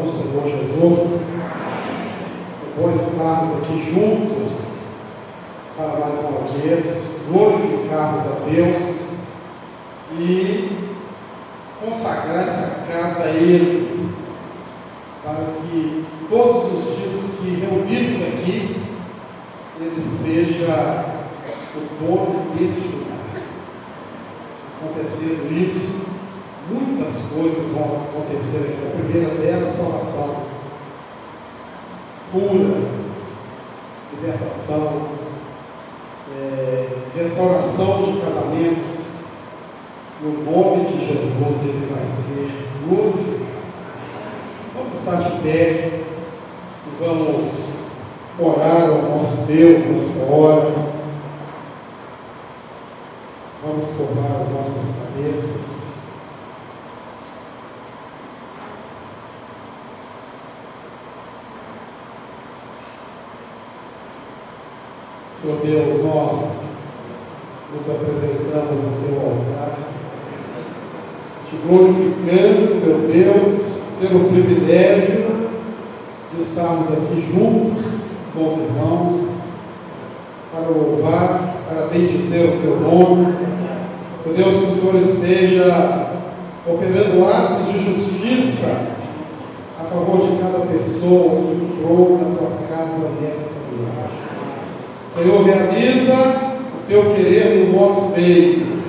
do Senhor Jesus. É bom estarmos aqui juntos para mais uma vez glorificarmos a Deus e consagrar essa casa a Ele, para que todos os dias que reunimos aqui, Ele seja o dono deste lugar. Acontecendo isso, muitas coisas vão acontecer aqui. A primeira delas, salvação, cura, libertação, restauração de casamentos. No nome de Jesus, Ele vai ser glorificado. Vamos estar de pé e vamos orar ao nosso Deus nessa hora. Vamos curvar as nossas cabeças. Senhor Deus, nós nos apresentamos no Teu altar, te glorificando, meu Deus, pelo privilégio de estarmos aqui juntos com os irmãos, para louvar, para bendizer o Teu nome. Meu Deus, que o Senhor esteja operando atos de justiça a favor de cada pessoa que entrou na Tua casa nesta noite. Senhor, realiza o Teu querer no nosso meio.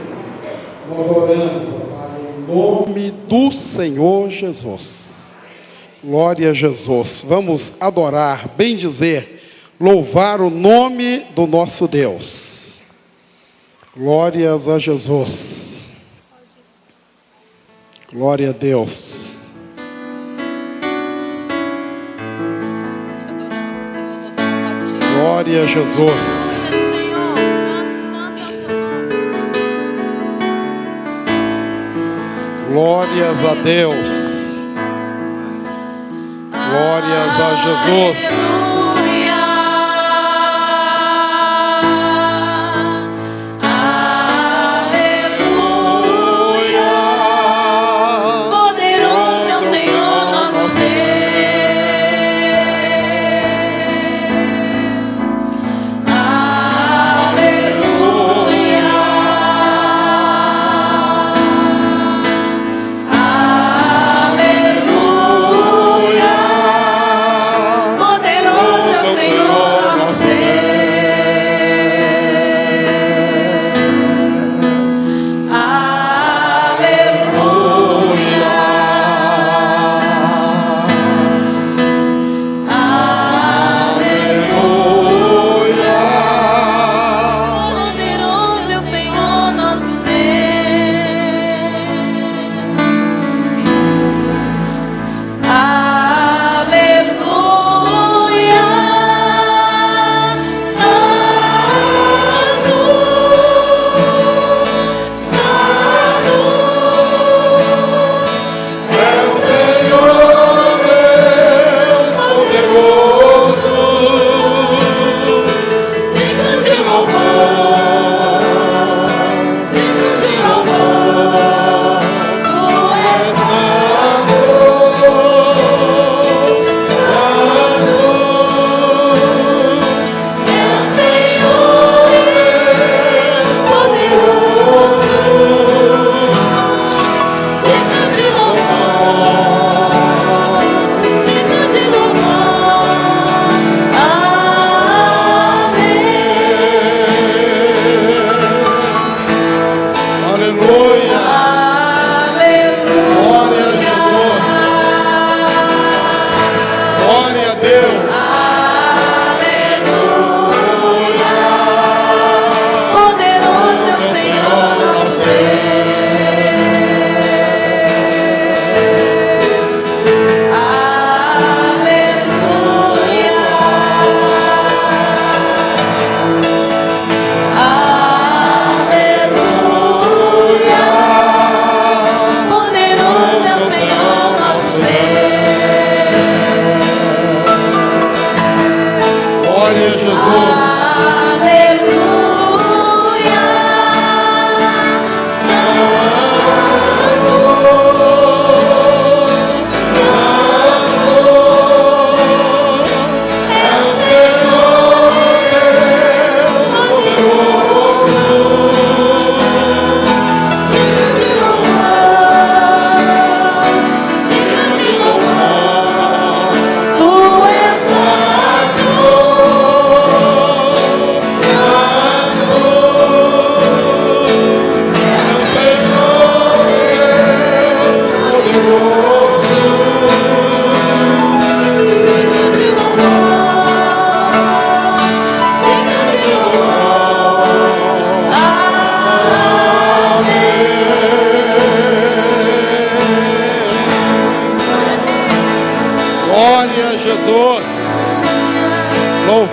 Nós oramos, Pai, em nome do Senhor Jesus. Glória a Jesus. Vamos adorar, bendizer, louvar o nome do nosso Deus. Glórias a Jesus. Glória a Deus. Glória a Jesus. Glórias a Deus. Glórias a Jesus. Poderoso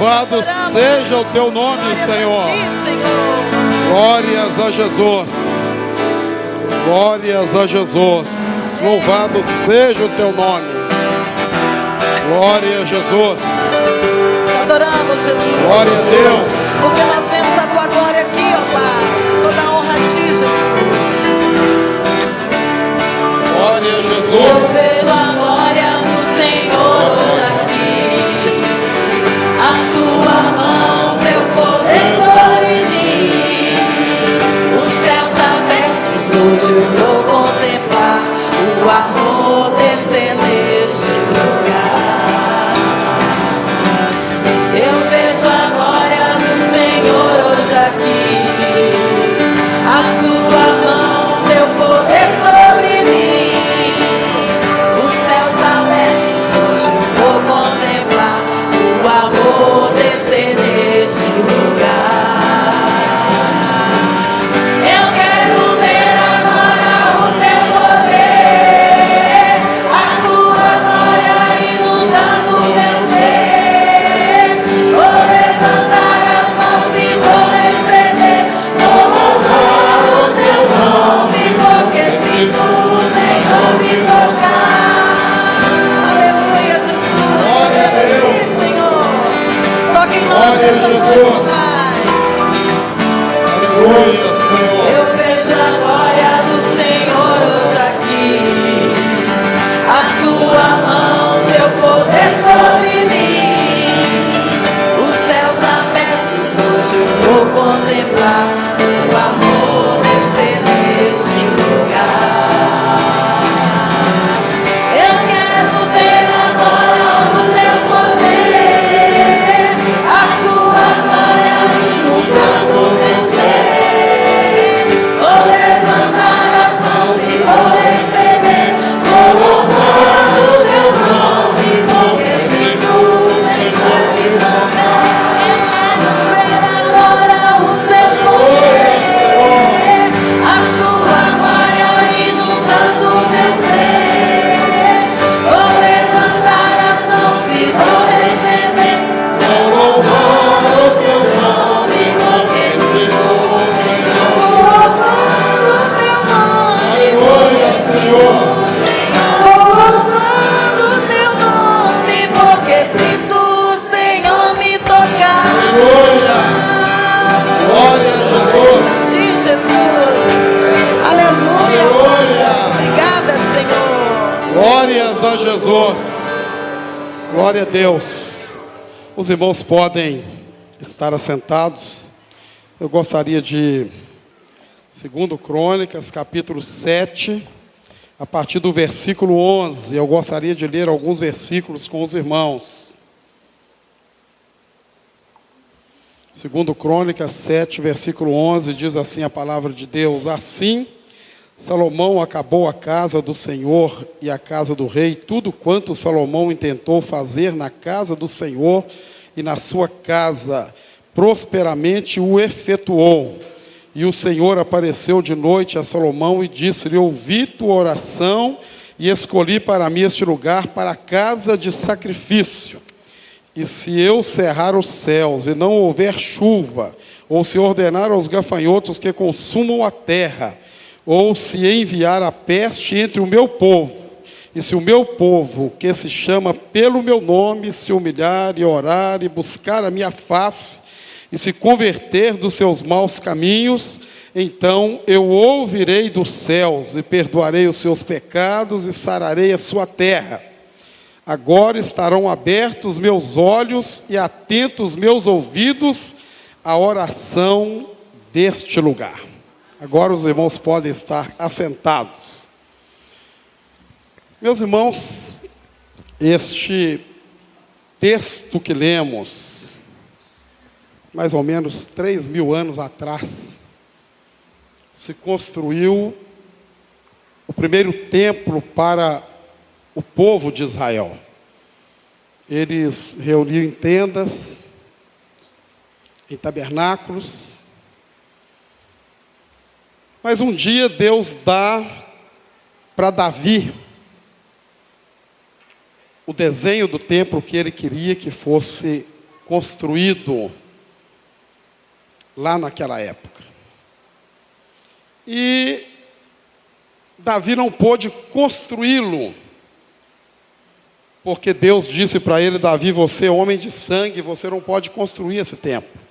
Louvado seja o teu nome, Senhor. Glórias a Jesus. Glórias a Jesus. Louvado seja o teu nome. Glória a Jesus. Te adoramos, Jesus. Glória a Deus. Porque nós vemos a tua glória aqui, ó Pai. Toda a honra a ti, Jesus. Glória a Jesus. Eu vejo a glória do Senhor hoje aqui. A tua mão, seu poder sobre mim. Os céus abertos, hoje eu vou contemplar o amor descer neste lugar. Eu vejo a glória do Senhor hoje aqui. A tua mão, seu poder sobre mim. Os céus abertos, hoje eu vou contemplar o amor descer neste lugar. Eu quero ver agora o teu poder, a tua glória inundando o meu ser. Vou levantar as mãos e vou receber, vou louvar o teu nome, porque se tu, Senhor, me tocar. Aleluia, Jesus. Glória a Deus. Senhor. Toque em nós, Glória a Jesus. Pai. Aleluia, Senhor. Eu vejo a glória do Senhor hoje aqui. A tua mão, seu poder sobre mim. Os céus abertos, hoje eu vou contemplar o amor descer neste lugar. Eu quero ver agora o teu poder, a tua glória inundando o meu ser. Vou levantar as mãos e vou receber, vou louvar o teu nome, porque se tu, Senhor, me tocar. Eu quero ver agora o seu poder, a tua glória inundando o meu ser. Vou levantar as mãos e vou receber, vou louvar o teu nome, porque se tu, Senhor, vou louvar o teu nome. Aleluia, Senhor. Vou louvando o teu nome, porque se tu, Senhor, me tocar. Aleluia. Glória a Jesus. Sim, Jesus. Aleluia. Aleluia. Obrigada, Senhor. Glórias a Jesus. Glória a Deus. Os irmãos podem estar assentados. Eu gostaria de 2 Crônicas, capítulo 7, a partir do versículo 11. Eu gostaria de ler alguns versículos com os irmãos. 2 Crônicas 7, versículo 11, diz assim a palavra de Deus: Assim Salomão acabou a casa do Senhor e a casa do rei, tudo quanto Salomão intentou fazer na casa do Senhor e na sua casa, prosperamente o efetuou. E o Senhor apareceu de noite a Salomão e disse-lhe: Ouvi tua oração e escolhi para mim este lugar para a casa de sacrifício. E se eu cerrar os céus e não houver chuva, ou se ordenar aos gafanhotos que consumam a terra, ou se enviar a peste entre o meu povo, e se o meu povo, que se chama pelo meu nome, se humilhar e orar e buscar a minha face, e se converter dos seus maus caminhos, então eu ouvirei dos céus e perdoarei os seus pecados e sararei a sua terra. Agora estarão abertos meus olhos e atentos meus ouvidos à oração deste lugar. Agora os irmãos podem estar assentados. Meus irmãos, este texto que lemos, mais ou menos 3.000 anos atrás, se construiu o primeiro templo para o povo de Israel. Eles reuniam em tendas, em tabernáculos. Mas um dia Deus dá para Davi o desenho do templo que ele queria que fosse construído lá naquela época. E Davi não pôde construí-lo, porque Deus disse para ele: Davi, você é homem de sangue, você não pode construir esse templo.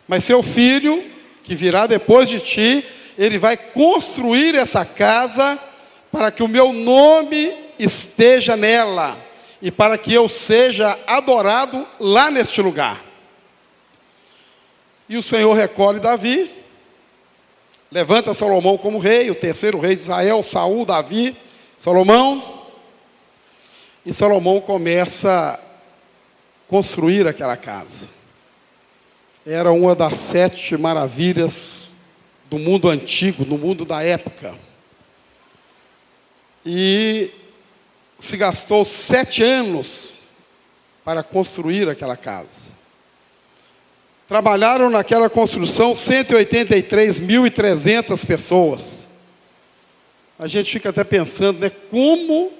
Mas seu filho, que virá depois de ti, ele vai construir essa casa para que o meu nome esteja nela e para que eu seja adorado lá neste lugar. E o Senhor recolhe Davi, levanta Salomão como rei, o terceiro rei de Israel, Saul, Davi, Salomão. E Salomão começa a construir aquela casa. Era uma das 7 maravilhas do mundo antigo, no mundo da época. E se gastou 7 anos para construir aquela casa. Trabalharam naquela construção 183.300 pessoas. A gente fica até pensando, né, como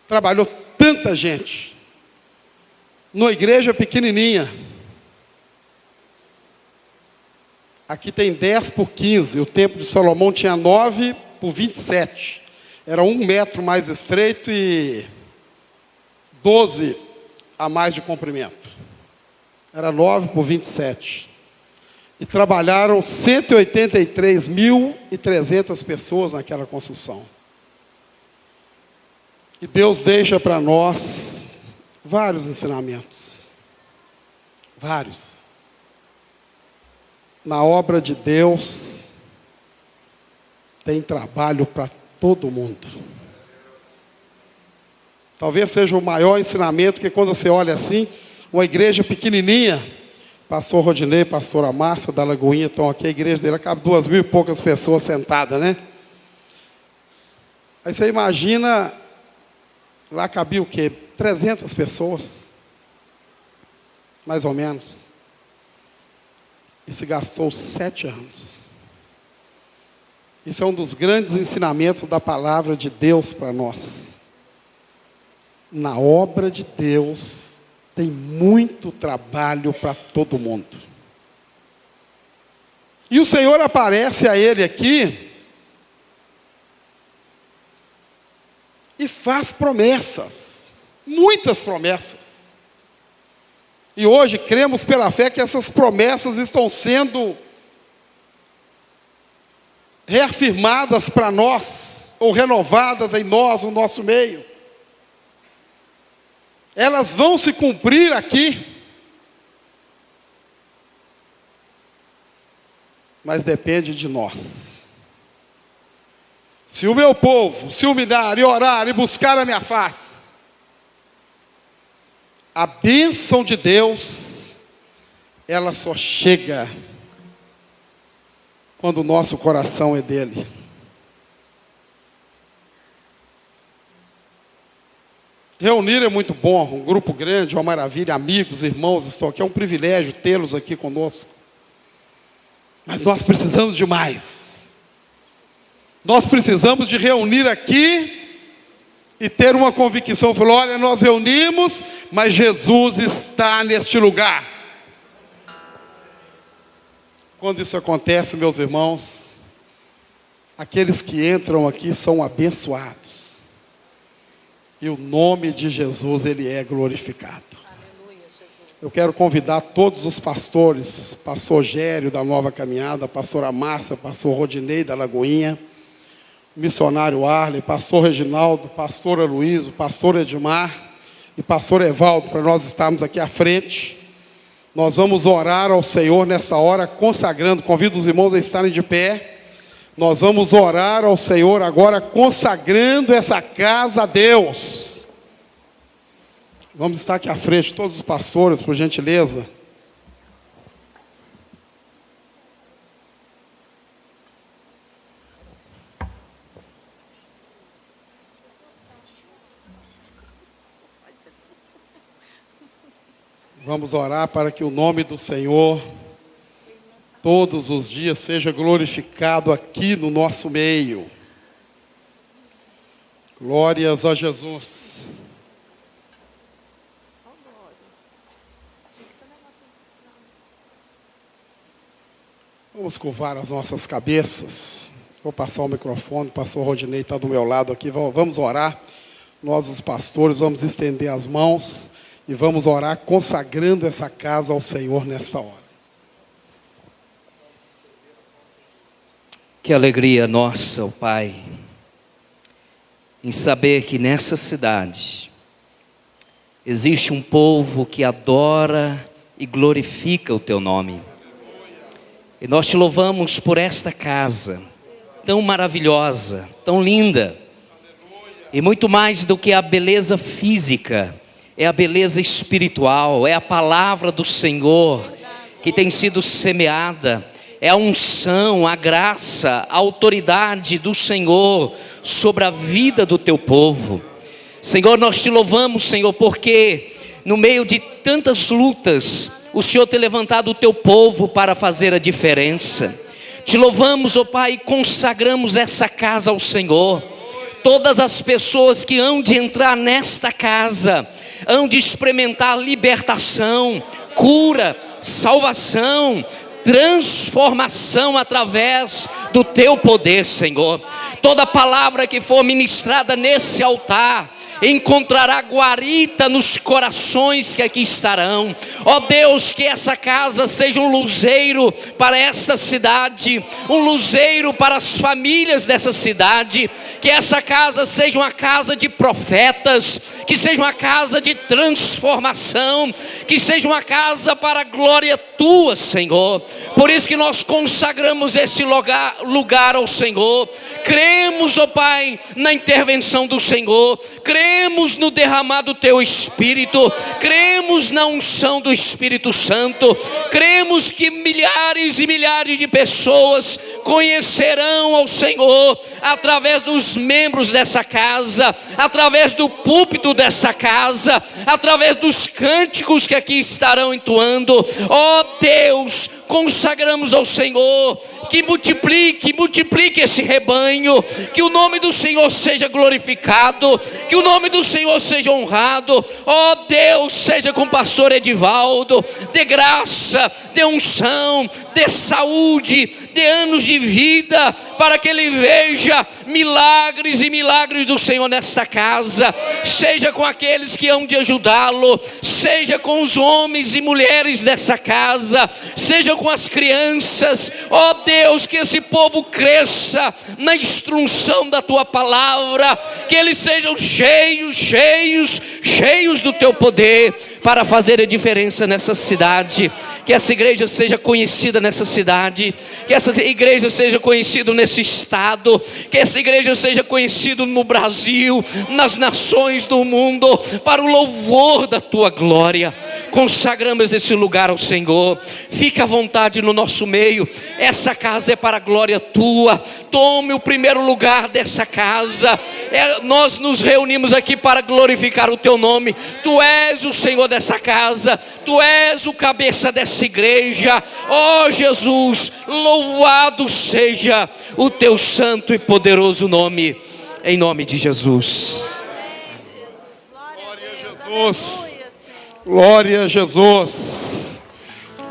trabalhou tanta gente numa igreja pequenininha. Aqui tem 10 por 15, o templo de Salomão tinha 9 por 27. Era 1 metro mais estreito e 12 a mais de comprimento. Era 9 por 27. E trabalharam 183.300 pessoas naquela construção. E Deus deixa para nós vários ensinamentos. Vários. Na obra de Deus, tem trabalho para todo mundo. Talvez seja o maior ensinamento, que quando você olha assim, uma igreja pequenininha, pastor Rodinei, pastora Márcia da Lagoinha estão aqui, a igreja dele cabe 2.000 e poucas pessoas sentadas, né? Aí você imagina, lá cabia o quê? 300 pessoas, mais ou menos. E se gastou 7 anos. Isso é um dos grandes ensinamentos da palavra de Deus para nós. Na obra de Deus tem muito trabalho para todo mundo. E o Senhor aparece a ele aqui e faz promessas, muitas promessas. E hoje cremos pela fé que essas promessas estão sendo reafirmadas para nós, ou renovadas em nós, no nosso meio. Elas vão se cumprir aqui, mas depende de nós. Se o meu povo se humilhar e orar e buscar a minha face, a bênção de Deus, ela só chega quando o nosso coração é dele. Reunir é muito bom, um grupo grande, uma maravilha, amigos, irmãos estão aqui, é um privilégio tê-los aqui conosco. Mas nós precisamos de mais. Nós precisamos de reunir aqui e ter uma convicção. Falou: olha, nós reunimos, mas Jesus está neste lugar. Quando isso acontece, meus irmãos, aqueles que entram aqui são abençoados. E o nome de Jesus, ele é glorificado. Aleluia, Jesus. Eu quero convidar todos os pastores, pastor Gério da Nova Caminhada, pastora Márcia, pastor Rodinei da Lagoinha, missionário Arley, pastor Reginaldo, pastora Luiz, pastor Edmar e pastor Evaldo, para nós estarmos aqui à frente. Nós vamos orar ao Senhor nessa hora, consagrando. Convido os irmãos a estarem de pé. Nós vamos orar ao Senhor agora, consagrando essa casa a Deus. Vamos estar aqui à frente, todos os pastores, por gentileza. Vamos orar para que o nome do Senhor todos os dias seja glorificado aqui no nosso meio. Glórias a Jesus. Vamos curvar as nossas cabeças. Vou passar o microfone, o pastor Rodinei está do meu lado aqui. Vamos orar. Nós, os pastores, vamos estender as mãos e vamos orar consagrando essa casa ao Senhor nesta hora. Que alegria nossa, ó Pai, em saber que nessa cidade existe um povo que adora e glorifica o Teu nome. E nós Te louvamos por esta casa tão maravilhosa, tão linda. E muito mais do que a beleza física, é a beleza espiritual, é a palavra do Senhor que tem sido semeada, é a unção, a graça, a autoridade do Senhor sobre a vida do Teu povo. Senhor, nós Te louvamos, Senhor, porque no meio de tantas lutas, o Senhor tem levantado o Teu povo para fazer a diferença. Te louvamos, ó Pai, e consagramos essa casa ao Senhor. Todas as pessoas que hão de entrar nesta casa, hão de experimentar libertação, cura, salvação, transformação através do Teu poder, Senhor. Toda palavra que for ministrada nesse altar encontrará guarita nos corações que aqui estarão. Ó Deus, que essa casa seja um luzeiro para esta cidade, um luzeiro para as famílias dessa cidade. Que essa casa seja uma casa de profetas, que seja uma casa de transformação, que seja uma casa para a glória Tua, Senhor. Por isso que nós consagramos esse lugar ao Senhor. Cremos, ó Pai, na intervenção do Senhor. Cremos no derramar do Teu Espírito. Cremos na unção do Espírito Santo. Cremos que milhares e milhares de pessoas conhecerão ao Senhor através dos membros dessa casa, através do púlpito dessa casa, através dos cânticos que aqui estarão entoando. Ó Deus, consagramos ao Senhor que multiplique esse rebanho, que o nome do Senhor seja glorificado, que o nome do Senhor seja honrado. Ó Deus, seja com o pastor Edivaldo, dê graça, dê unção, dê saúde, dê anos de vida, para que ele veja milagres e milagres do Senhor nesta casa. Seja com aqueles que hão de ajudá-lo, seja com os homens e mulheres dessa casa, seja com as crianças. Ó Deus, que esse povo cresça na instrução da Tua palavra, que eles sejam cheios do Teu poder, para fazer a diferença nessa cidade. Que essa igreja seja conhecida nessa cidade, que essa igreja seja conhecida nesse estado, que essa igreja seja conhecida no Brasil, nas nações do mundo, para o louvor da Tua glória. Consagramos esse lugar ao Senhor. Fique à vontade no nosso meio. Essa casa é para a glória Tua. Tome o primeiro lugar dessa casa. Nós nos reunimos aqui para glorificar o Teu nome. Tu és o Senhor dessa casa, Tu és o cabeça dessa igreja. Ó Jesus, louvado seja o Teu santo e poderoso nome, em nome de Jesus. Glória a Jesus. Glória a Jesus.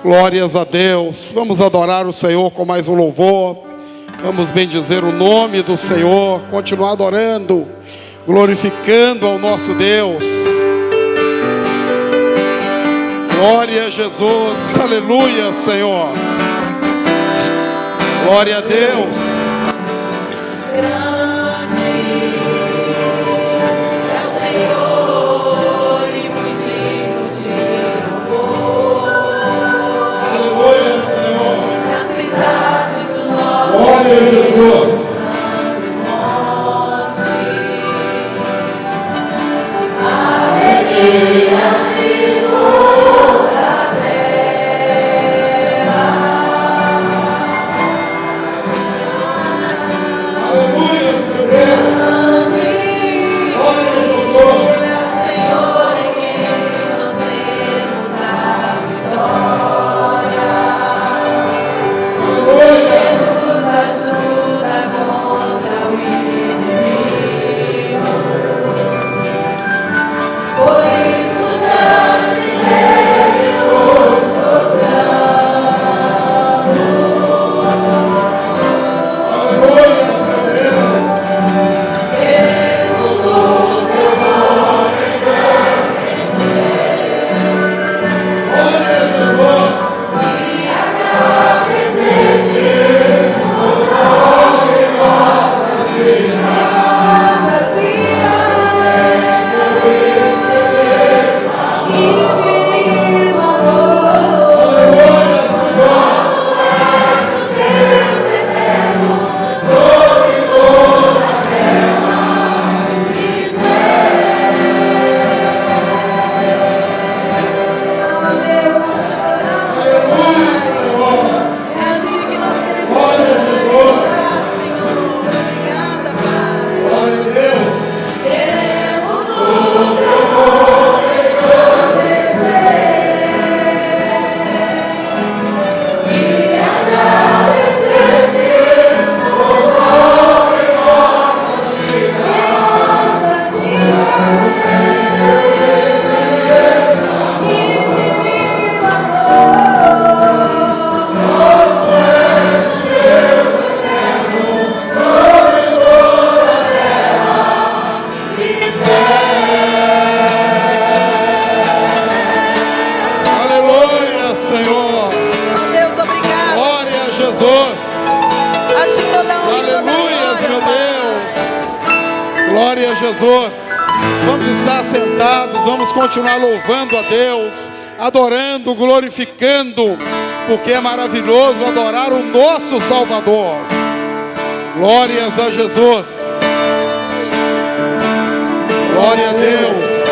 Glórias a Deus. Vamos adorar o Senhor com mais um louvor. Vamos bendizer o nome do Senhor. Continuar adorando, glorificando ao nosso Deus. Glória a Jesus. Aleluia, Senhor. Glória a Deus. Glória a Jesus. Aleluia. Glória a Jesus. Vamos estar sentados, vamos continuar louvando a Deus, adorando, glorificando, porque é maravilhoso adorar o nosso Salvador. Glórias a Jesus. Glória a Deus.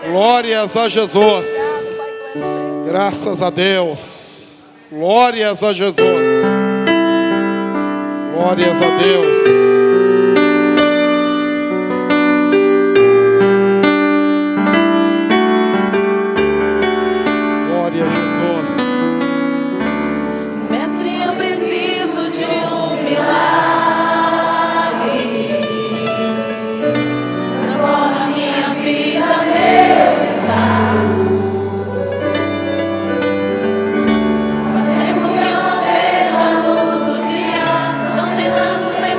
Glórias a Jesus. Graças a Deus. Glórias a Jesus. Glórias a Deus. Glória a Jesus. Mestre, eu preciso de um milagre. Transforma minha vida, meu estado. Faz tempo que eu não vejo a luz do dia. Estão tentando ser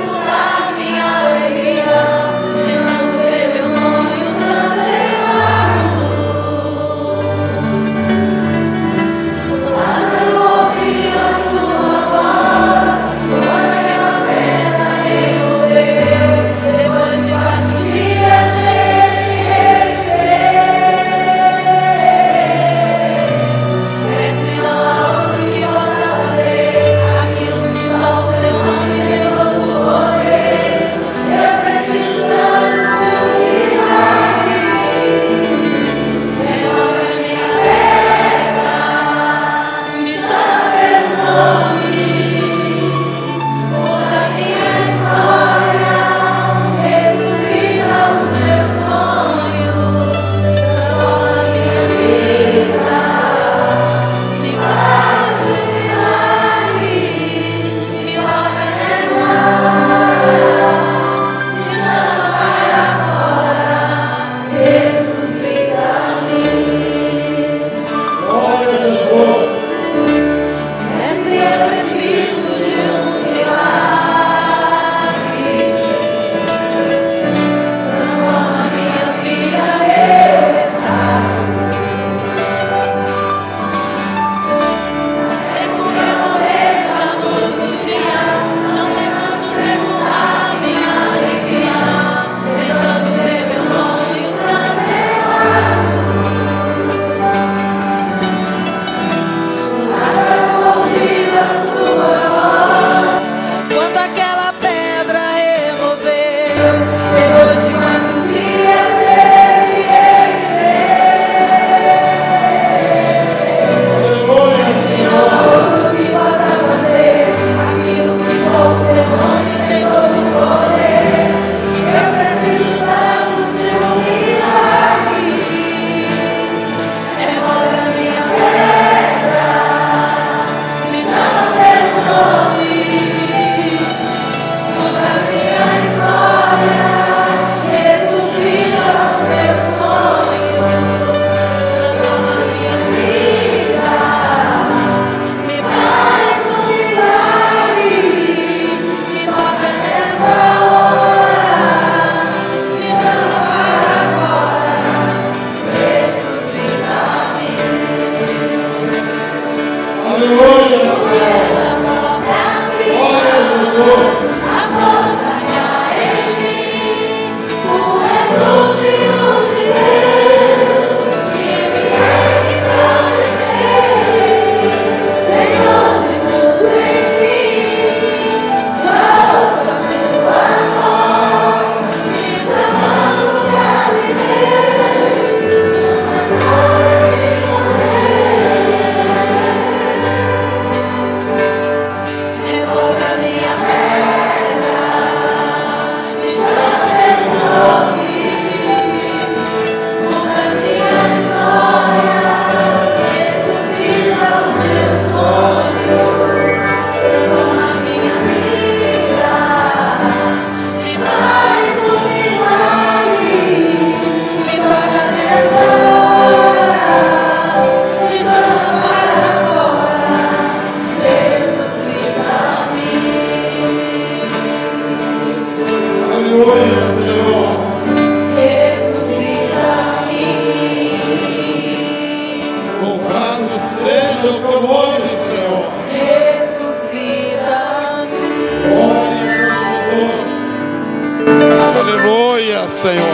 Senhor,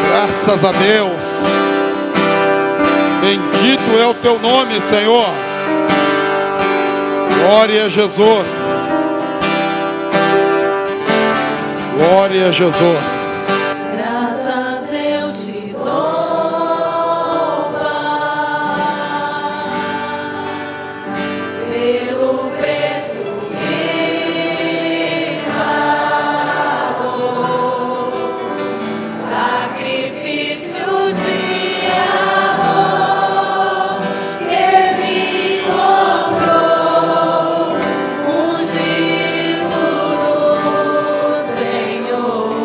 graças a Deus, bendito é o teu nome, Senhor, glória a Jesus, glória a Jesus. Graças eu te dou, Pai, pelo preço que pagou, sacrifício de amor que me comprou, ungido do Senhor.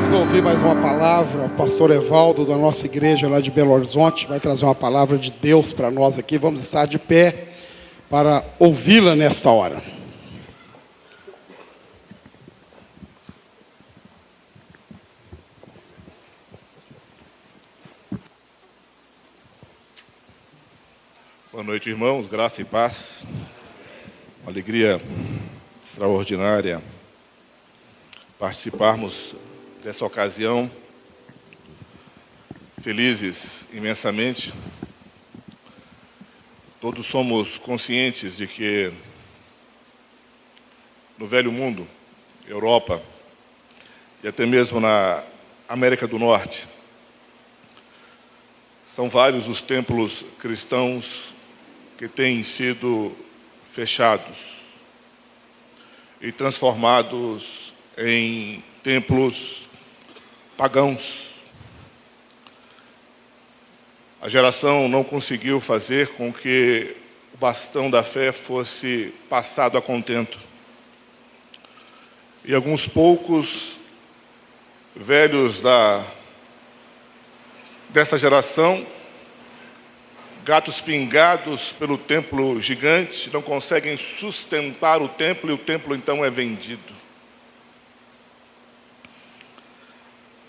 Vamos ouvir mais uma palavra. O pastor Evaldo, da nossa igreja lá de Belo Horizonte, vai trazer uma palavra de Deus para nós aqui. Vamos estar de pé para ouvi-la nesta hora. Boa noite, irmãos. Graça e paz. Uma alegria extraordinária participarmos dessa ocasião. Felizes imensamente. Todos somos conscientes de que no velho mundo, Europa e até mesmo na América do Norte, são vários os templos cristãos que têm sido fechados e transformados em templos pagãos. A geração não conseguiu fazer com que o bastão da fé fosse passado a contento. E alguns poucos velhos dessa geração, gatos pingados pelo templo gigante, não conseguem sustentar o templo e o templo então é vendido.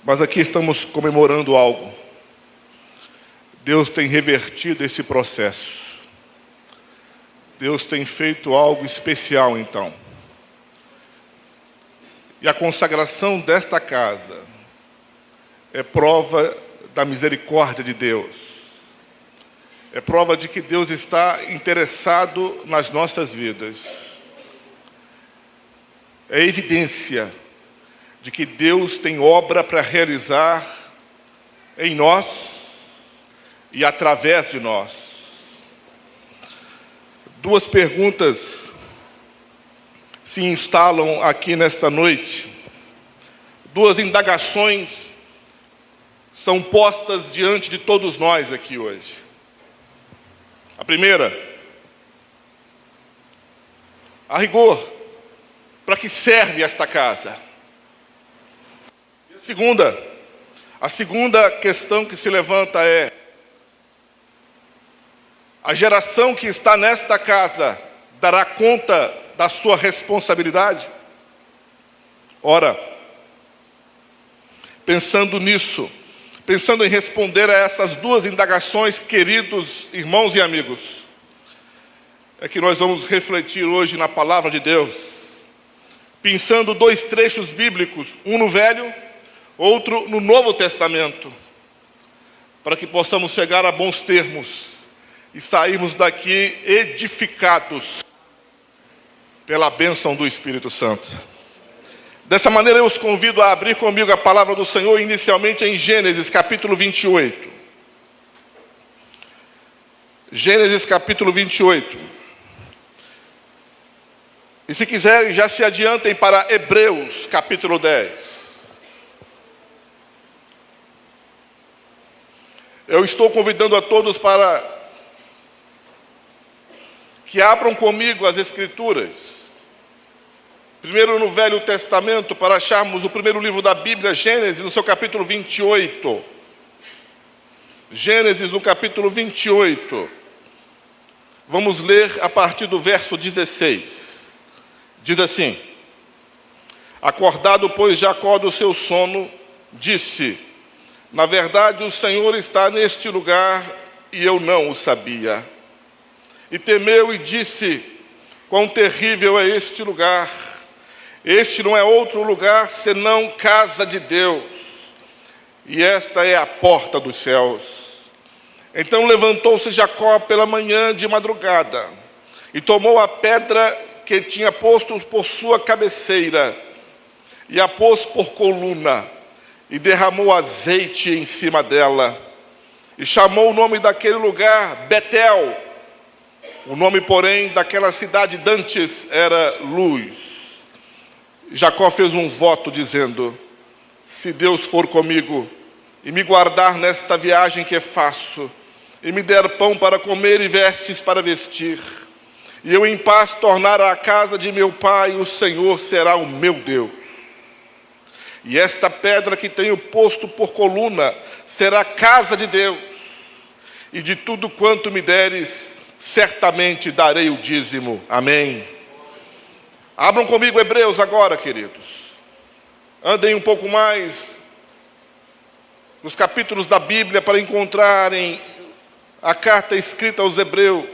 Mas aqui estamos comemorando algo. Deus tem revertido esse processo. Deus tem feito algo especial então. E a consagração desta casa é prova da misericórdia de Deus. É prova de que Deus está interessado nas nossas vidas. É evidência de que Deus tem obra para realizar em nós e através de nós. Duas perguntas se instalam aqui nesta noite. Duas indagações são postas diante de todos nós aqui hoje. A primeira, a rigor, para que serve esta casa? E a segunda questão que se levanta é: a geração que está nesta casa dará conta da sua responsabilidade? Ora, pensando nisso, pensando em responder a essas duas indagações, queridos irmãos e amigos, é que nós vamos refletir hoje na palavra de Deus, pensando dois trechos bíblicos, um no Velho, outro no Novo Testamento, para que possamos chegar a bons termos e sairmos daqui edificados pela bênção do Espírito Santo. Dessa maneira eu os convido a abrir comigo a palavra do Senhor, inicialmente em Gênesis capítulo 28. Gênesis capítulo 28. E se quiserem, já se adiantem para Hebreus capítulo 10. Eu estou convidando a todos para que abram comigo as Escrituras. Primeiro no Velho Testamento, para acharmos o primeiro livro da Bíblia, Gênesis, no seu capítulo 28. Gênesis, no capítulo 28. Vamos ler a partir do verso 16. Diz assim: Acordado, pois, Jacó do seu sono, disse: Na verdade, o Senhor está neste lugar, e eu não o sabia. E temeu e disse: Quão terrível é este lugar! Este não é outro lugar senão casa de Deus, e esta é a porta dos céus. Então levantou-se Jacó pela manhã de madrugada, e tomou a pedra que tinha posto por sua cabeceira, e a pôs por coluna, e derramou azeite em cima dela, e chamou o nome daquele lugar Betel. O nome, porém, daquela cidade dantes era Luz. Jacó fez um voto dizendo: Se Deus for comigo e me guardar nesta viagem que faço, e me der pão para comer e vestes para vestir, e eu em paz tornar à casa de meu pai, o Senhor será o meu Deus. E esta pedra que tenho posto por coluna será a casa de Deus. E de tudo quanto me deres, certamente darei o dízimo. Amém. Abram comigo Hebreus agora, queridos. Andem um pouco mais nos capítulos da Bíblia para encontrarem a carta escrita aos Hebreus.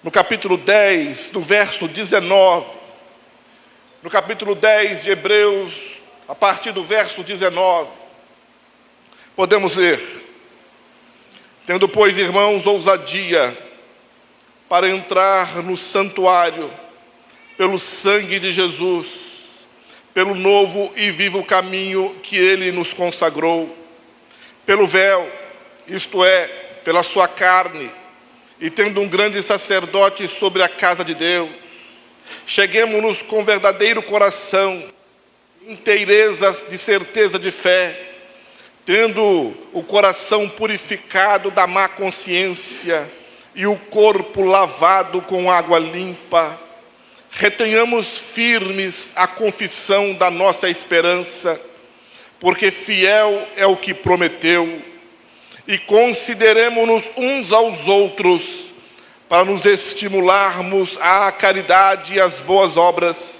No capítulo 10, no verso 19. No capítulo 10 de Hebreus, a partir do verso 19, podemos ler: tendo, pois, irmãos, ousadia para entrar no santuário pelo sangue de Jesus, pelo novo e vivo caminho que ele nos consagrou, pelo véu, isto é, pela sua carne, e tendo um grande sacerdote sobre a casa de Deus, cheguemo-nos com verdadeiro coração, inteireza de certeza de fé, tendo o coração purificado da má consciência e o corpo lavado com água limpa. Retenhamos firmes a confissão da nossa esperança, porque fiel é o que prometeu. E consideremo-nos uns aos outros para nos estimularmos à caridade e às boas obras,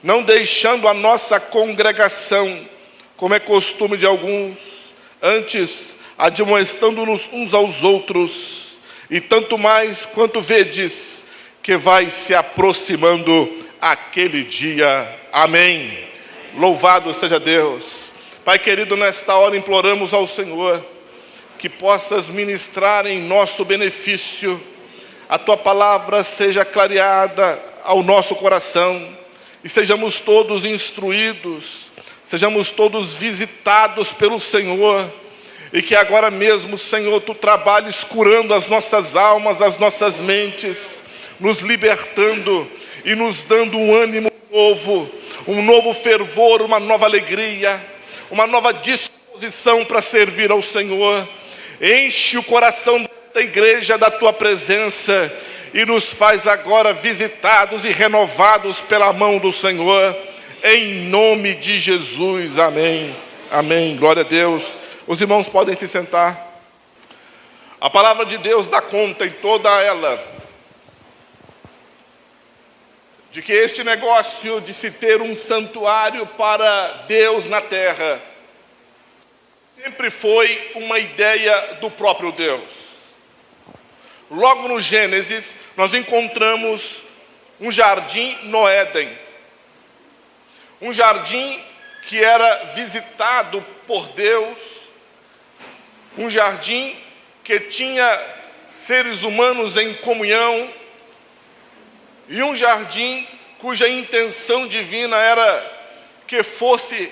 não deixando a nossa congregação, como é costume de alguns, antes admoestando-nos uns aos outros, e tanto mais quanto vedes que vai se aproximando aquele dia. Amém. Louvado seja Deus. Pai querido, nesta hora imploramos ao Senhor que possas ministrar em nosso benefício, a Tua palavra seja clareada ao nosso coração, e sejamos todos instruídos, sejamos todos visitados pelo Senhor, e que agora mesmo, Senhor, Tu trabalhes curando as nossas almas, as nossas mentes, nos libertando e nos dando um ânimo novo, um novo fervor, uma nova alegria, uma nova disposição para servir ao Senhor. Enche o coração da igreja da Tua presença e nos faz agora visitados e renovados pela mão do Senhor, em nome de Jesus. Amém. Amém. Glória a Deus. Os irmãos podem se sentar. A palavra de Deus dá conta em toda ela de que este negócio de se ter um santuário para Deus na terra sempre foi uma ideia do próprio Deus. Logo no Gênesis, nós encontramos um jardim no Éden. Um jardim que era visitado por Deus. Um jardim que tinha seres humanos em comunhão. E um jardim cuja intenção divina era que fosse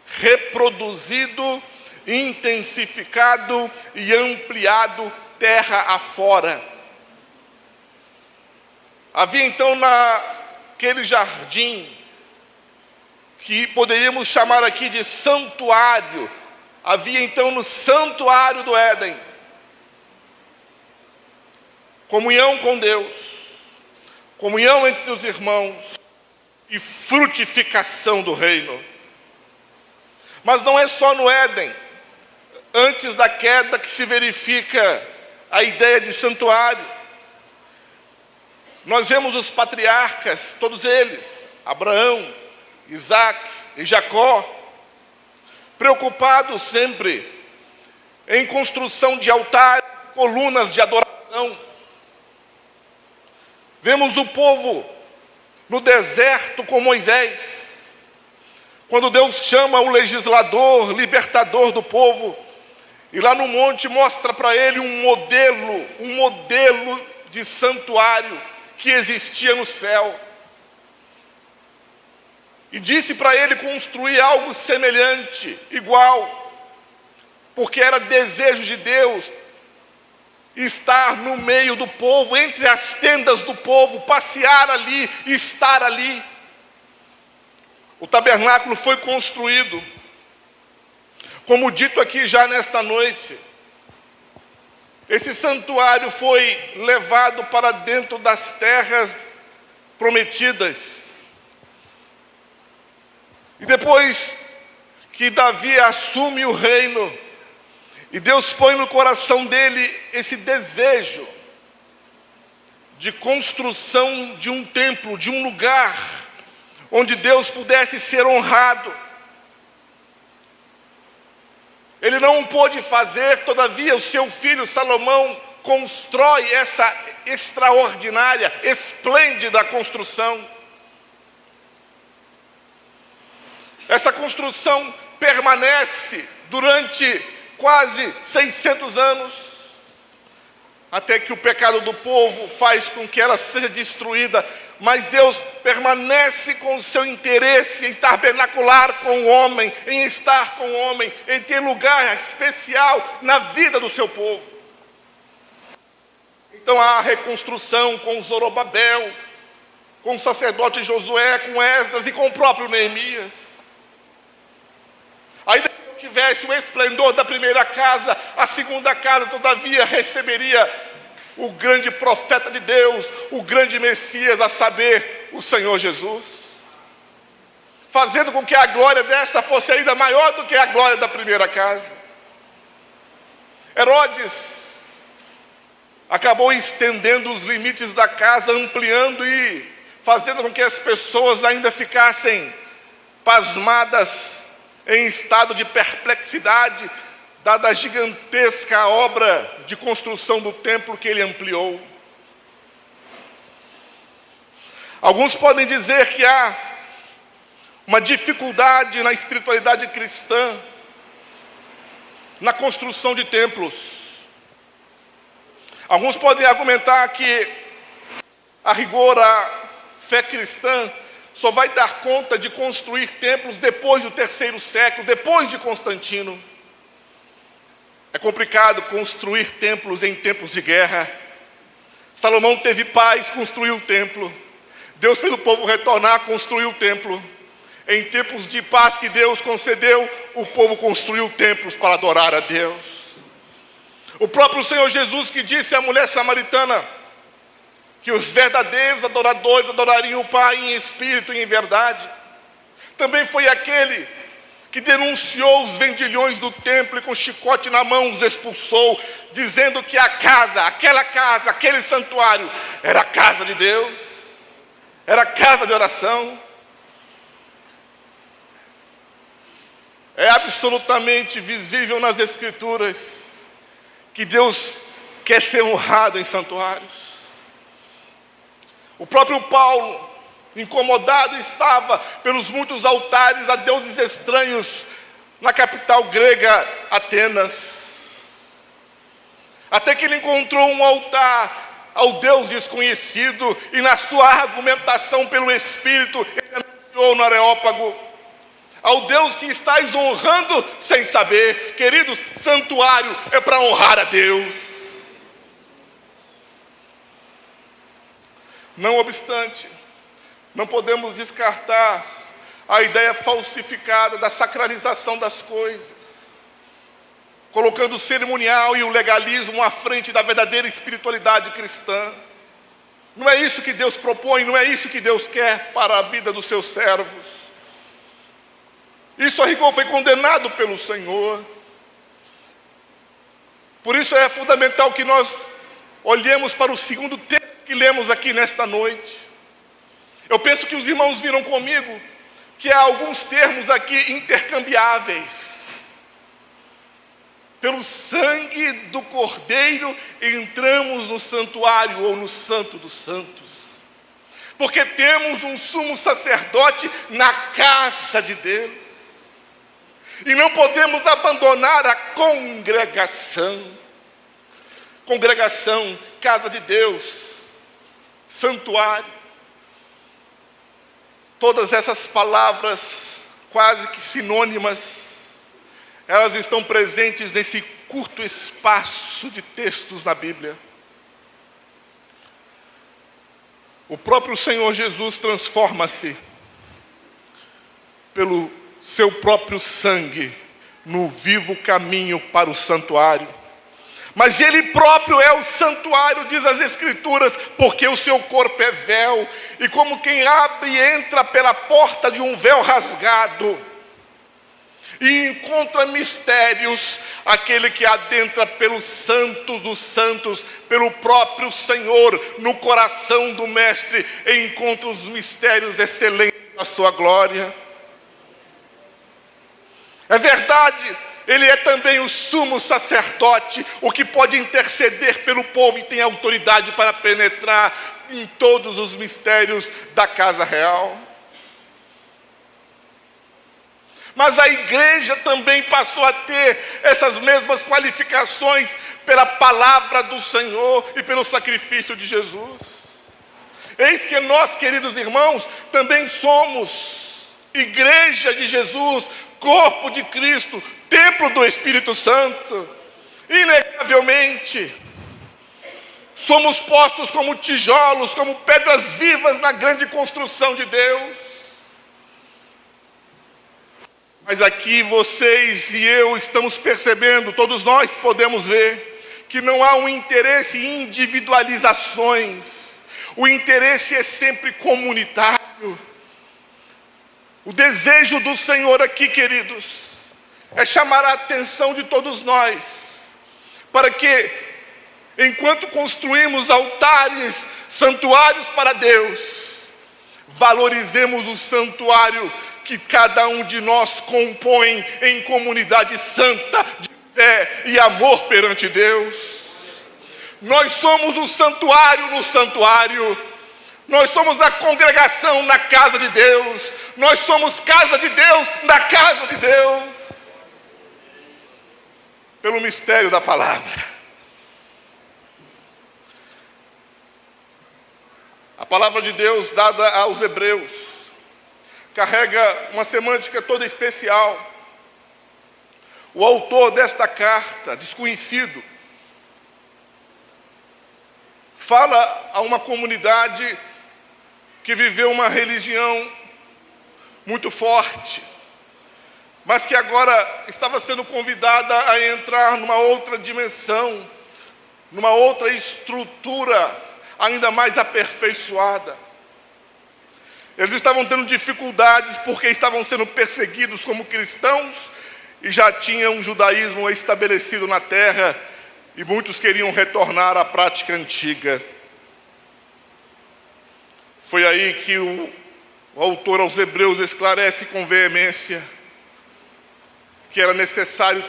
reproduzido, intensificado e ampliado terra afora. Havia então naquele jardim, que poderíamos chamar aqui de santuário, havia então no santuário do Éden comunhão com Deus, comunhão entre os irmãos e frutificação do reino. Mas não é só no Éden, antes da queda, que se verifica a ideia de santuário. Nós vemos os patriarcas, todos eles, Abraão, Isaac e Jacó, preocupados sempre em construção de altares, colunas de adoração. Vemos o povo no deserto com Moisés, quando Deus chama o legislador, libertador do povo, e lá no monte mostra para ele um modelo de santuário que existia no céu. E disse para ele construir algo semelhante, igual, porque era desejo de Deus estar no meio do povo, entre as tendas do povo, passear ali, estar ali. O tabernáculo foi construído, como dito aqui já nesta noite. Esse santuário foi levado para dentro das terras prometidas. E depois que Davi assume o reino, e Deus põe no coração dele esse desejo de construção de um templo, de um lugar onde Deus pudesse ser honrado. Ele não pôde fazer, todavia o seu filho Salomão constrói essa extraordinária, esplêndida construção. Essa construção permanece durante quase 600 anos, até que o pecado do povo faz com que ela seja destruída, mas Deus permanece com o seu interesse em tabernacular com o homem, em estar com o homem, em ter lugar especial na vida do seu povo. Então há a reconstrução com Zorobabel, com o sacerdote Josué, com Esdras e com o próprio Neemias. Ainda que não tivesse o esplendor da primeira casa, a segunda casa todavia receberia o grande profeta de Deus, o grande Messias, a saber, o Senhor Jesus, fazendo com que a glória desta fosse ainda maior do que a glória da primeira casa. Herodes acabou estendendo os limites da casa, ampliando e fazendo com que as pessoas ainda ficassem pasmadas, em estado de perplexidade, dada a gigantesca obra de construção do templo que ele ampliou. Alguns podem dizer que há uma dificuldade na espiritualidade cristã, na construção de templos. Alguns podem argumentar que, a rigor, a fé cristã só vai dar conta de construir templos depois do 3º século, depois de Constantino. É complicado construir templos em tempos de guerra. Salomão teve paz, construiu o templo. Deus fez o povo retornar, construiu o templo. Em tempos de paz que Deus concedeu, o povo construiu templos para adorar a Deus. O próprio Senhor Jesus que disse à mulher samaritana que os verdadeiros adoradores adorariam o Pai em espírito e em verdade, também foi aquele que denunciou os vendilhões do templo e com chicote na mão os expulsou, dizendo que a casa, aquele santuário, era a casa de Deus, era a casa de oração. É absolutamente visível nas Escrituras que Deus quer ser honrado em santuários. O próprio Paulo, incomodado estava pelos muitos altares a deuses estranhos na capital grega, Atenas. Até que ele encontrou um altar ao Deus desconhecido e na sua argumentação pelo Espírito, ele anunciou no Areópago: ao Deus que estáis honrando sem saber. Queridos, santuário é para honrar a Deus. Não obstante, não podemos descartar a ideia falsificada da sacralização das coisas, colocando o cerimonial e o legalismo à frente da verdadeira espiritualidade cristã. Não é isso que Deus propõe, não é isso que Deus quer para a vida dos seus servos. Isso a rigor foi condenado pelo Senhor. Por isso é fundamental que nós olhemos para o segundo texto que lemos aqui nesta noite. Eu penso que os irmãos viram comigo que há alguns termos aqui intercambiáveis. Pelo sangue do Cordeiro entramos no santuário ou no Santo dos Santos, porque temos um sumo sacerdote na casa de Deus, e não podemos abandonar a congregação. Congregação, casa de Deus, santuário. Todas essas palavras, quase que sinônimas, elas estão presentes nesse curto espaço de textos na Bíblia. O próprio Senhor Jesus transforma-se pelo seu próprio sangue no vivo caminho para o santuário, Mas Ele próprio é o santuário, diz as Escrituras, porque o seu corpo é véu, e como quem abre e entra pela porta de um véu rasgado, e encontra mistérios, aquele que adentra pelo santo dos santos, pelo próprio Senhor, no coração do Mestre, encontra os mistérios excelentes da sua glória. É verdade, Ele é também o sumo sacerdote, o que pode interceder pelo povo e tem autoridade para penetrar em todos os mistérios da casa real. Mas a igreja também passou a ter essas mesmas qualificações pela palavra do Senhor e pelo sacrifício de Jesus. Eis que nós, queridos irmãos, também somos igreja de Jesus, corpo de Cristo, templo do Espírito Santo. Inegavelmente, somos postos como tijolos, como pedras vivas na grande construção de Deus. Mas aqui vocês e eu estamos percebendo, todos nós podemos ver, que não há um interesse em individualizações. O interesse é sempre comunitário. O desejo do Senhor aqui, queridos, é chamar a atenção de todos nós, para que, enquanto construímos altares, santuários para Deus, valorizemos o santuário que cada um de nós compõe em comunidade santa, de fé e amor perante Deus. Nós somos o santuário no santuário, nós somos a congregação na casa de Deus, nós somos casa de Deus na casa de Deus, pelo mistério da palavra. A palavra de Deus dada aos Hebreus carrega uma semântica toda especial. O autor desta carta, desconhecido, fala a uma comunidade que viveu uma religião muito forte, mas que agora estava sendo convidada a entrar numa outra dimensão, numa outra estrutura ainda mais aperfeiçoada. Eles estavam tendo dificuldades porque estavam sendo perseguidos como cristãos e já tinham um judaísmo estabelecido na terra e muitos queriam retornar à prática antiga. Foi aí que o autor aos Hebreus esclarece com veemência que era necessário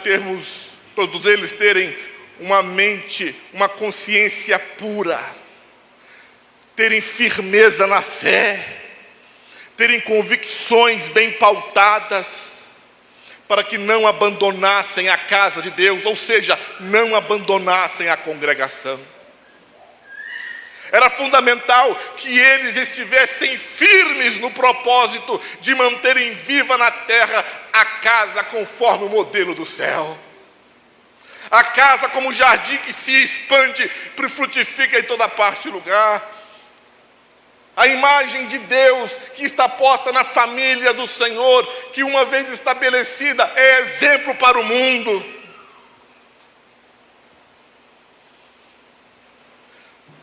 todos eles terem uma mente, uma consciência pura, terem firmeza na fé, terem convicções bem pautadas, para que não abandonassem a casa de Deus, ou seja, não abandonassem a congregação. Era fundamental que eles estivessem firmes no propósito de manterem viva na terra a casa conforme o modelo do céu. A casa como jardim que se expande e frutifica em toda parte e lugar. A imagem de Deus que está posta na família do Senhor, que uma vez estabelecida é exemplo para o mundo.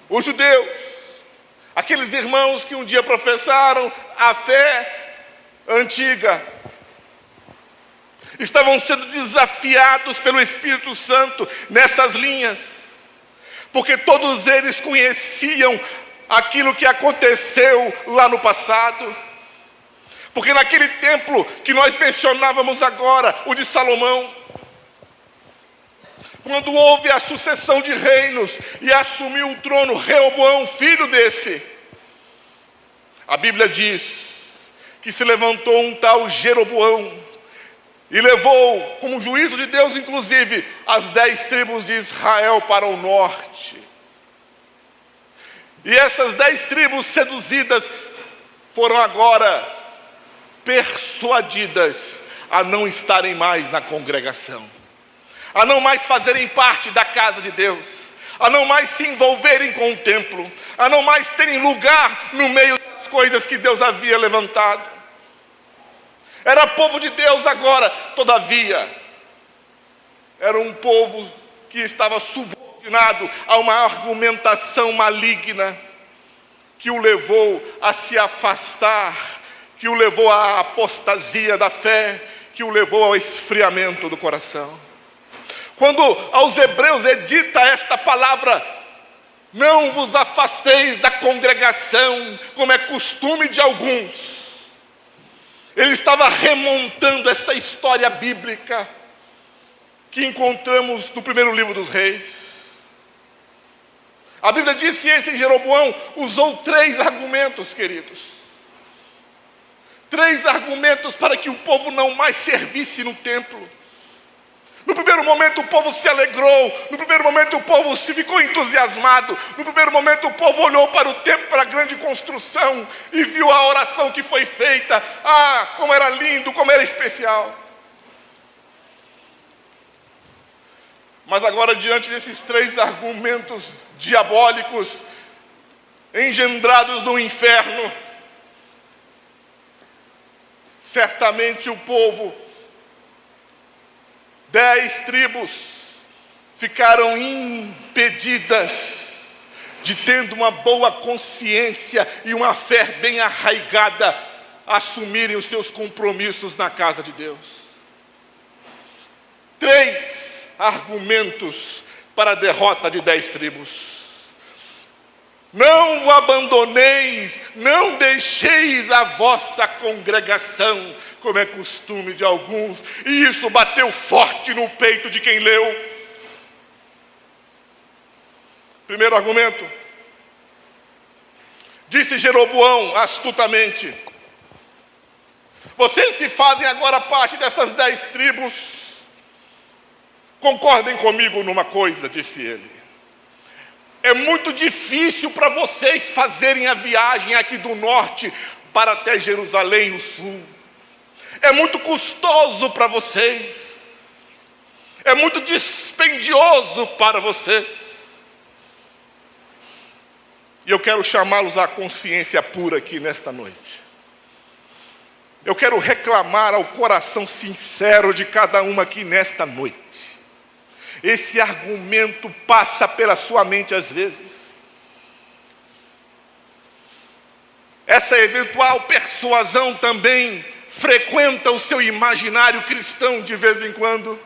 Os judeus, aqueles irmãos que um dia professaram a fé antiga, estavam sendo desafiados pelo Espírito Santo nessas linhas, porque todos eles conheciam aquilo que aconteceu lá no passado. Porque naquele templo que nós mencionávamos agora, o de Salomão, quando houve a sucessão de reinos e assumiu o trono Reoboão, filho desse, a Bíblia diz que se levantou um tal Jeroboão e levou, como juízo de Deus inclusive, as 10 tribos de Israel para o norte. E essas 10 tribos seduzidas foram agora persuadidas a não estarem mais na congregação, a não mais fazerem parte da casa de Deus, a não mais se envolverem com o templo, a não mais terem lugar no meio das coisas que Deus havia levantado. Era povo de Deus agora, todavia, era um povo que estava subordinado a uma argumentação maligna, que o levou a se afastar, que o levou à apostasia da fé, que o levou ao esfriamento do coração. Quando aos hebreus é dita esta palavra, não vos afasteis da congregação, como é costume de alguns, ele estava remontando essa história bíblica que encontramos no primeiro livro dos Reis. A Bíblia diz que esse Jeroboão usou 3 argumentos, queridos. 3 argumentos para que o povo não mais servisse no templo. No primeiro momento o povo se alegrou, no primeiro momento o povo se ficou entusiasmado, no primeiro momento o povo olhou para o templo, para a grande construção e viu a oração que foi feita. Ah, como era lindo, como era especial. Mas agora, diante desses 3 argumentos diabólicos, engendrados do inferno, certamente o povo, 10 tribos, ficaram impedidas de, tendo uma boa consciência e uma fé bem arraigada, assumirem os seus compromissos na casa de Deus. 3 argumentos para a derrota de 10 tribos. Não o abandoneis, não deixeis a vossa congregação, como é costume de alguns. E isso bateu forte no peito de quem leu. Primeiro argumento. Disse Jeroboão astutamente: vocês que fazem agora parte dessas 10 tribos, concordem comigo numa coisa, disse ele. É muito difícil para vocês fazerem a viagem aqui do norte para até Jerusalém, o sul. É muito custoso para vocês. É muito dispendioso para vocês. E eu quero chamá-los à consciência pura aqui nesta noite. Eu quero reclamar ao coração sincero de cada um aqui nesta noite. Esse argumento passa pela sua mente às vezes. Essa eventual persuasão também frequenta o seu imaginário cristão de vez em quando.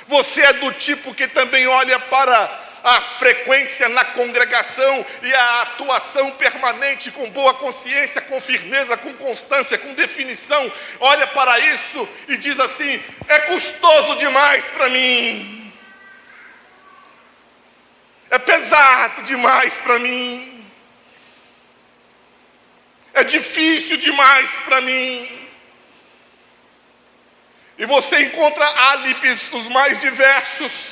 Você é do tipo que também olha para a frequência na congregação e a atuação permanente com boa consciência, com firmeza, com constância, com definição. Olha para isso e diz assim: é custoso demais para mim. É pesado demais para mim. É difícil demais para mim. E você encontra álibis os mais diversos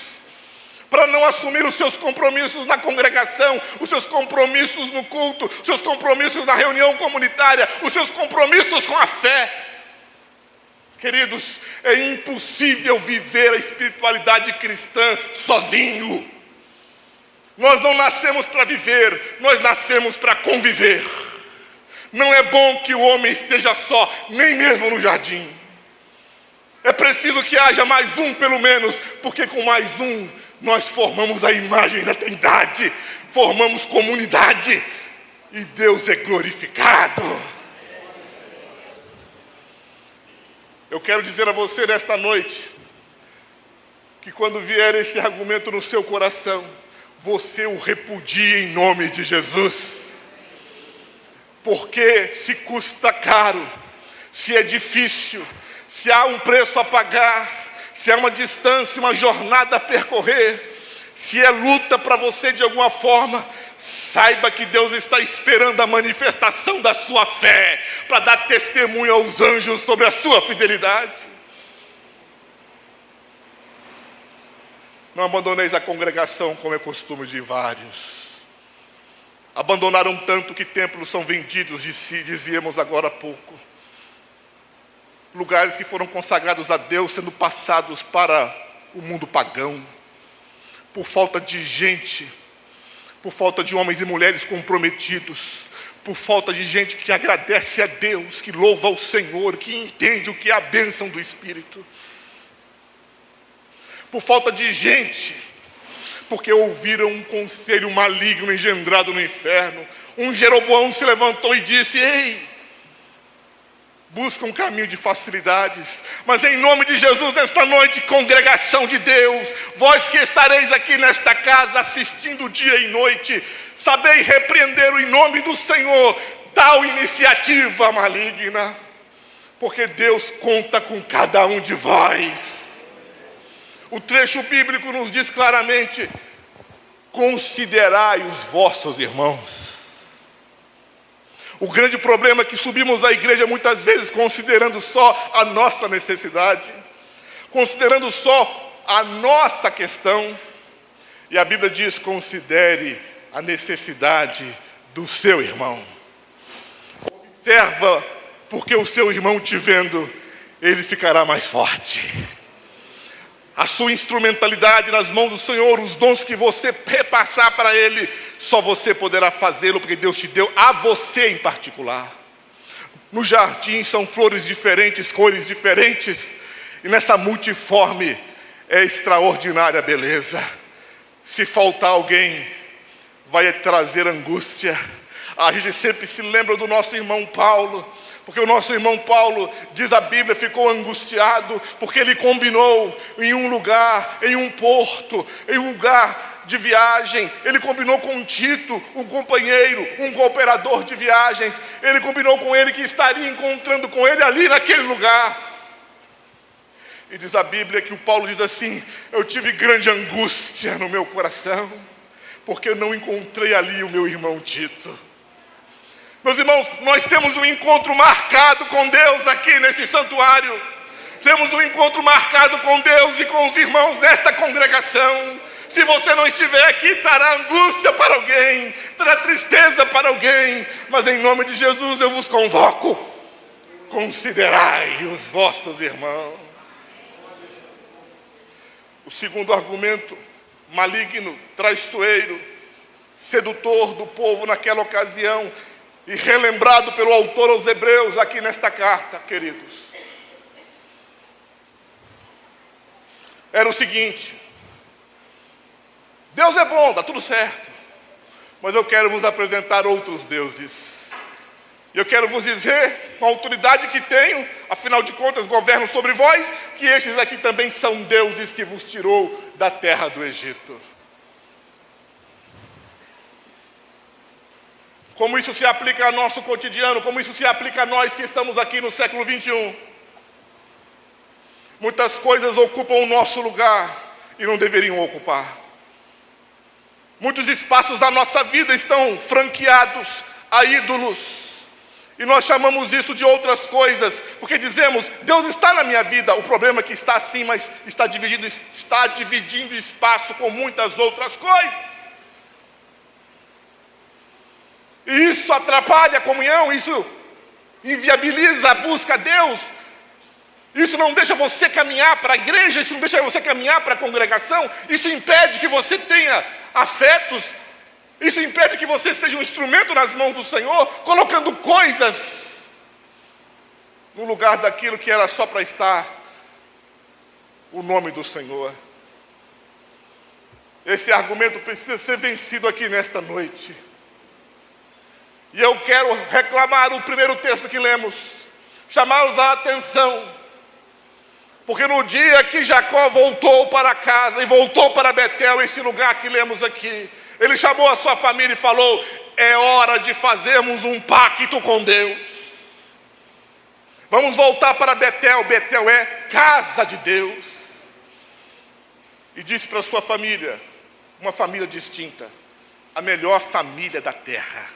para não assumir os seus compromissos na congregação, os seus compromissos no culto, os seus compromissos na reunião comunitária, os seus compromissos com a fé. Queridos, é impossível viver a espiritualidade cristã sozinho. Nós não nascemos para viver, nós nascemos para conviver. Não é bom que o homem esteja só, nem mesmo no jardim. É preciso que haja mais um pelo menos, porque com mais um nós formamos a imagem da Trindade, formamos comunidade e Deus é glorificado. Eu quero dizer a você nesta noite que quando vier esse argumento no seu coração, você o repudia em nome de Jesus. Porque se custa caro, se é difícil, se há um preço a pagar, se é uma distância, uma jornada a percorrer, se é luta para você de alguma forma, saiba que Deus está esperando a manifestação da sua fé, para dar testemunho aos anjos sobre a sua fidelidade. Não abandoneis a congregação, como é costume de vários. Abandonaram tanto que templos são vendidos de si, dizíamos agora há pouco. Lugares que foram consagrados a Deus sendo passados para o mundo pagão, por falta de gente, por falta de homens e mulheres comprometidos, por falta de gente que agradece a Deus, que louva ao Senhor, que entende o que é a bênção do Espírito. por falta de gente, porque ouviram um conselho maligno engendrado no inferno. Um Jeroboão se levantou e disse: ei, busca um caminho de facilidades, mas em nome de Jesus, nesta noite, congregação de Deus, vós que estareis aqui nesta casa assistindo dia e noite, sabei repreender em nome do Senhor tal iniciativa maligna, porque Deus conta com cada um de vós. O trecho bíblico nos diz claramente: considerai os vossos irmãos. O grande problema é que subimos à igreja muitas vezes considerando só a nossa necessidade, considerando só a nossa questão. E a Bíblia diz: considere a necessidade do seu irmão. Observa, porque o seu irmão te vendo, ele ficará mais forte. A sua instrumentalidade nas mãos do Senhor, os dons que você repassar para Ele, só você poderá fazê-lo, porque Deus te deu a você em particular. No jardim são flores diferentes, cores diferentes, e nessa multiforme é extraordinária a beleza. Se faltar alguém, vai trazer angústia. A gente sempre se lembra do nosso irmão Paulo, porque o nosso irmão Paulo, diz a Bíblia, ficou angustiado, porque ele combinou em um lugar, em um porto, em um lugar de viagem. Ele combinou com Tito, um companheiro, um cooperador de viagens. Ele combinou com ele que estaria encontrando com ele ali naquele lugar. E diz a Bíblia que o Paulo diz assim: eu tive grande angústia no meu coração, porque eu não encontrei ali o meu irmão Tito. Meus irmãos, nós temos um encontro marcado com Deus aqui nesse santuário. Temos um encontro marcado com Deus e com os irmãos desta congregação. Se você não estiver aqui, trará angústia para alguém, trará tristeza para alguém. Mas em nome de Jesus eu vos convoco: considerai os vossos irmãos. O segundo argumento, maligno, traiçoeiro, sedutor do povo naquela ocasião, e relembrado pelo autor aos Hebreus aqui nesta carta, queridos, era o seguinte: Deus é bom, está tudo certo, mas eu quero vos apresentar outros deuses. E eu quero vos dizer, com a autoridade que tenho, afinal de contas governo sobre vós, que estes aqui também são deuses que vos tirou da terra do Egito. Como isso se aplica ao nosso cotidiano, como isso se aplica a nós que estamos aqui no século 21. Muitas coisas ocupam o nosso lugar e não deveriam ocupar. Muitos espaços da nossa vida estão franqueados a ídolos. E nós chamamos isso de outras coisas, porque dizemos: Deus está na minha vida. O problema é que está assim, mas está dividindo espaço com muitas outras coisas. E isso atrapalha a comunhão, isso inviabiliza a busca a Deus. Isso não deixa você caminhar para a igreja, isso não deixa você caminhar para a congregação. Isso impede que você tenha afetos, isso impede que você seja um instrumento nas mãos do Senhor, colocando coisas no lugar daquilo que era só para estar o nome do Senhor. Esse argumento precisa ser vencido aqui nesta noite. E eu quero reclamar o primeiro texto que lemos, chamá-los a atenção, porque no dia que Jacó voltou para casa e voltou para Betel, esse lugar que lemos aqui, ele chamou a sua família e falou: é hora de fazermos um pacto com Deus. Vamos voltar para Betel. Betel é casa de Deus. E disse para a sua família, uma família distinta, a melhor família da terra,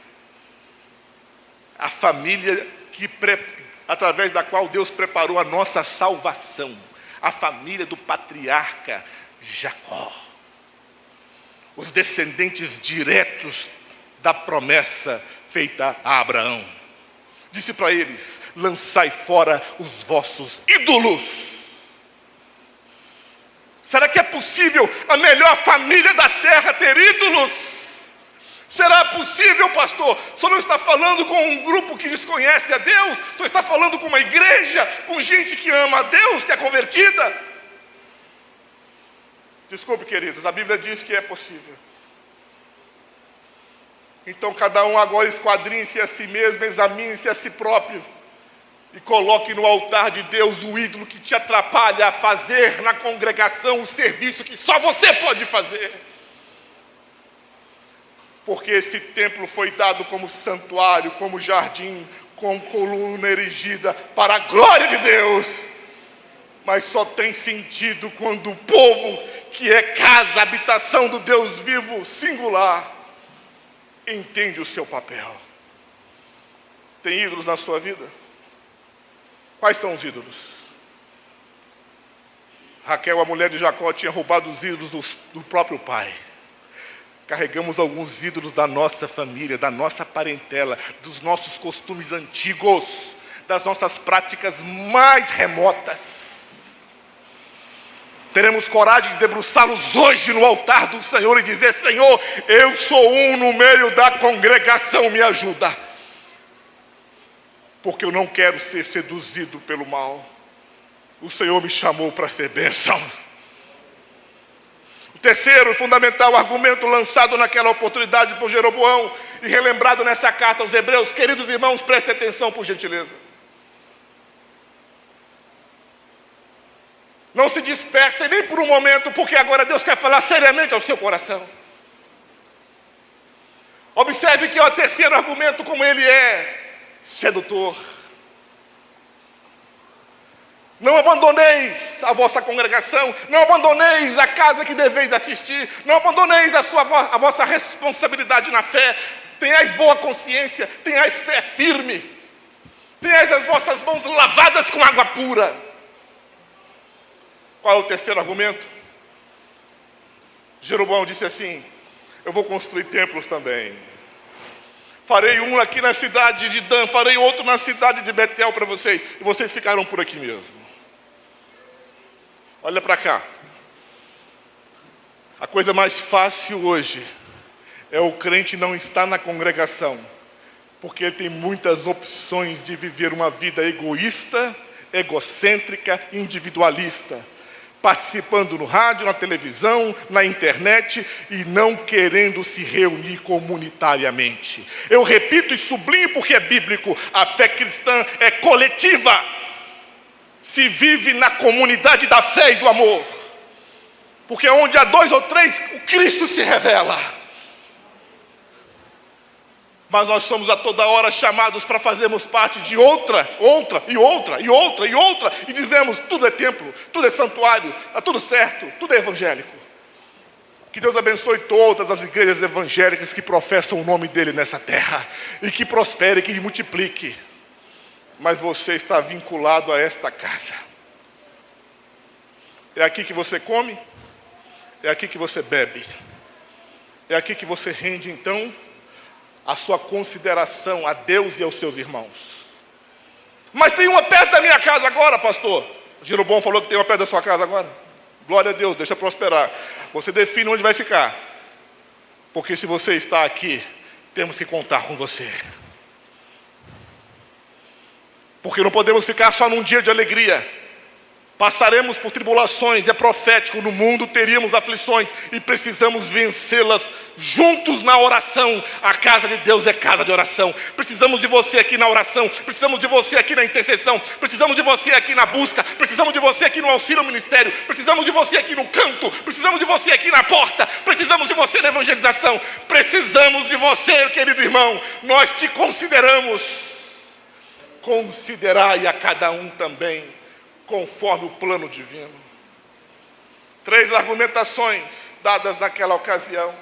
a família através da qual Deus preparou a nossa salvação, a família do patriarca Jacó, os descendentes diretos da promessa feita a Abraão. Disse para eles: lançai fora os vossos ídolos. Será que é possível a melhor família da terra ter ídolos? Será possível, pastor? O senhor não está falando com um grupo que desconhece a Deus? O senhor está falando com uma igreja, com gente que ama a Deus, que é convertida? Desculpe, queridos, a Bíblia diz que é possível. Então cada um agora esquadrinhe-se a si mesmo, examine-se a si próprio e coloque no altar de Deus o ídolo que te atrapalha a fazer na congregação o serviço que só você pode fazer. Porque esse templo foi dado como santuário, como jardim, com coluna erigida para a glória de Deus. Mas só tem sentido quando o povo, que é casa, habitação do Deus vivo, singular, entende o seu papel. Tem ídolos na sua vida? Quais são os ídolos? Raquel, a mulher de Jacó, tinha roubado os ídolos do próprio pai. Carregamos alguns ídolos da nossa família, da nossa parentela, dos nossos costumes antigos, das nossas práticas mais remotas. Teremos coragem de debruçá-los hoje no altar do Senhor e dizer: Senhor, eu sou um no meio da congregação, me ajuda. Porque eu não quero ser seduzido pelo mal. O Senhor me chamou para ser bênção. O terceiro fundamental argumento lançado naquela oportunidade por Jeroboão e relembrado nessa carta aos Hebreus, queridos irmãos, prestem atenção por gentileza. Não se dispersem nem por um momento, porque agora Deus quer falar seriamente ao seu coração. Observe que é o terceiro argumento, como ele é sedutor. Não abandoneis a vossa congregação, não abandoneis a casa que deveis assistir, não abandoneis a vossa responsabilidade na fé. Tenhais boa consciência, tenhais fé firme, tenhais as vossas mãos lavadas com água pura. Qual é o terceiro argumento? Jeroboão disse assim: eu vou construir templos também. Farei um aqui na cidade de Dan, farei outro na cidade de Betel para vocês, e vocês ficarão por aqui mesmo. Olha para cá. A coisa mais fácil hoje é o crente não estar na congregação, porque ele tem muitas opções de viver uma vida egoísta, egocêntrica, individualista, participando no rádio, na televisão, na internet e não querendo se reunir comunitariamente. Eu repito e sublinho porque é bíblico: a fé cristã é coletiva. Se vive na comunidade da fé e do amor. Porque onde há 2 ou 3, o Cristo se revela. Mas nós somos a toda hora chamados para fazermos parte de outra, e dizemos: tudo é templo, tudo é santuário, está tudo certo, tudo é evangélico. Que Deus abençoe todas as igrejas evangélicas que professam o nome dele nessa terra, e que prospere, que multiplique. Mas você está vinculado a esta casa. É aqui que você come, é aqui que você bebe, é aqui que você rende então a sua consideração a Deus e aos seus irmãos. Mas tem uma perto da minha casa agora, pastor. Jeroboão falou que tem uma perto da sua casa agora. Glória a Deus, deixa prosperar. Você define onde vai ficar. Porque se você está aqui, temos que contar com você. Porque não podemos ficar só num dia de alegria. Passaremos por tribulações, é profético, no mundo teríamos aflições e precisamos vencê-las juntos na oração. A casa de Deus é casa de oração. Precisamos de você aqui na oração, precisamos de você aqui na intercessão, precisamos de você aqui na busca, precisamos de você aqui no auxílio ao ministério, precisamos de você aqui no canto, precisamos de você aqui na porta, precisamos de você na evangelização, precisamos de você, querido irmão. Nós te consideramos. Considerai a cada um também conforme o plano divino. 3 argumentações dadas naquela ocasião,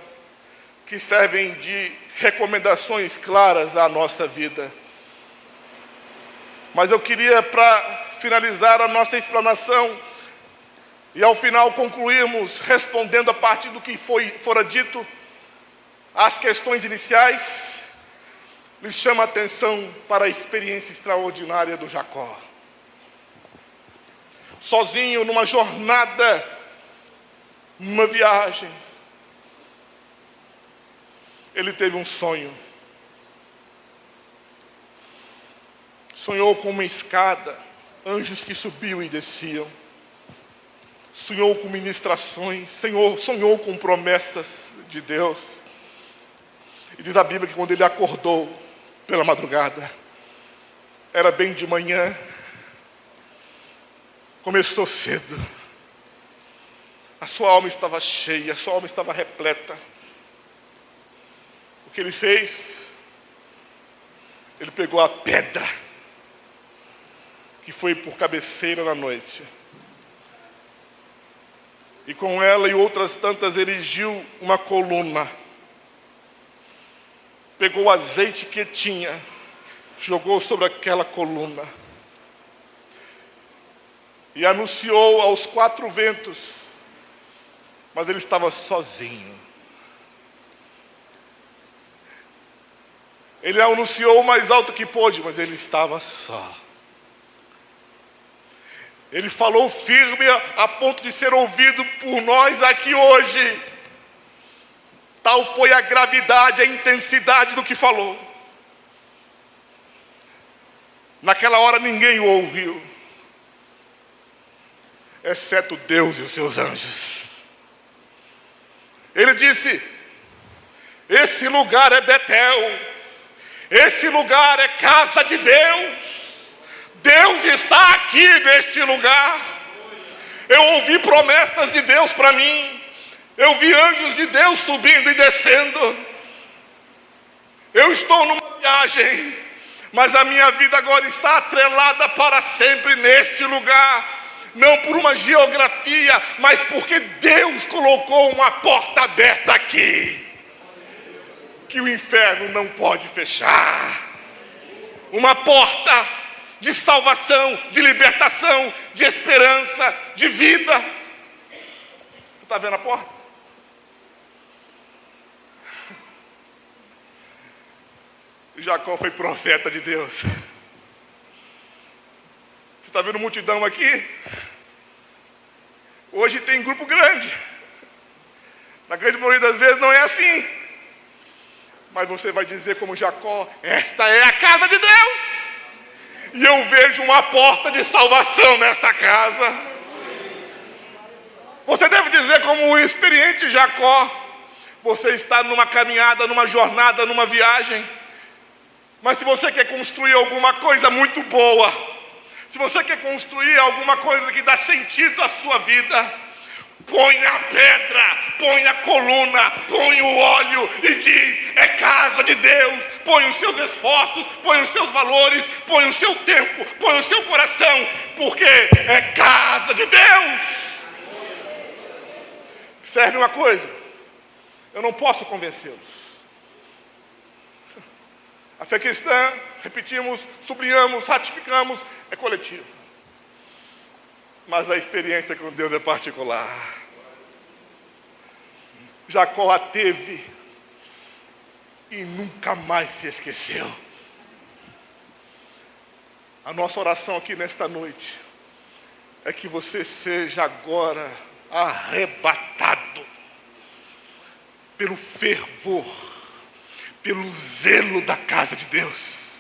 que servem de recomendações claras à nossa vida. Mas eu queria, para finalizar a nossa explanação, e ao final concluirmos respondendo a partir do que fora dito, as questões iniciais, lhes chama a atenção para a experiência extraordinária do Jacó. Sozinho, numa jornada, numa viagem, ele teve um sonho. Sonhou com uma escada, anjos que subiam e desciam. sonhou com ministrações, sonhou com promessas de Deus. E diz a Bíblia que quando ele acordou pela madrugada, era bem de manhã, começou cedo, a sua alma estava cheia, a sua alma estava repleta. O que ele fez? Ele pegou a pedra, que foi por cabeceira na noite, e com ela e outras tantas erigiu uma coluna, pegou o azeite que tinha, jogou sobre aquela coluna e anunciou aos 4 ventos, mas ele estava sozinho. Ele anunciou o mais alto que pôde, mas ele estava só. Ele falou firme a ponto de ser ouvido por nós aqui hoje. Tal foi a gravidade, a intensidade do que falou. Naquela hora ninguém o ouviu, exceto Deus e os seus anjos. Ele disse: esse lugar é Betel, esse lugar é casa de Deus. Deus está aqui neste lugar. Eu ouvi promessas de Deus para mim. Eu vi anjos de Deus subindo e descendo. Eu estou numa viagem, mas a minha vida agora está atrelada para sempre neste lugar. Não por uma geografia, mas porque Deus colocou uma porta aberta aqui, que o inferno não pode fechar. Uma porta de salvação, de libertação, de esperança, de vida. Você está vendo a porta? Jacó foi profeta de Deus. Você está vendo multidão aqui? Hoje tem grupo grande. Na grande maioria das vezes não é assim. Mas você vai dizer como Jacó: esta é a casa de Deus. E eu vejo uma porta de salvação nesta casa. Você deve dizer como o experiente Jacó: você está numa caminhada, numa jornada, numa viagem. Mas se você quer construir alguma coisa muito boa, se você quer construir alguma coisa que dá sentido à sua vida, põe a pedra, põe a coluna, põe o óleo e diz: é casa de Deus. Põe os seus esforços, põe os seus valores, põe o seu tempo, põe o seu coração, porque é casa de Deus. Serve uma coisa: eu não posso convencê-los. A fé cristã, repetimos, sublinhamos, ratificamos, é coletiva. Mas a experiência com Deus é particular. Jacó a teve e nunca mais se esqueceu. A nossa oração aqui nesta noite é que você seja agora arrebatado pelo fervor, pelo zelo da casa de Deus,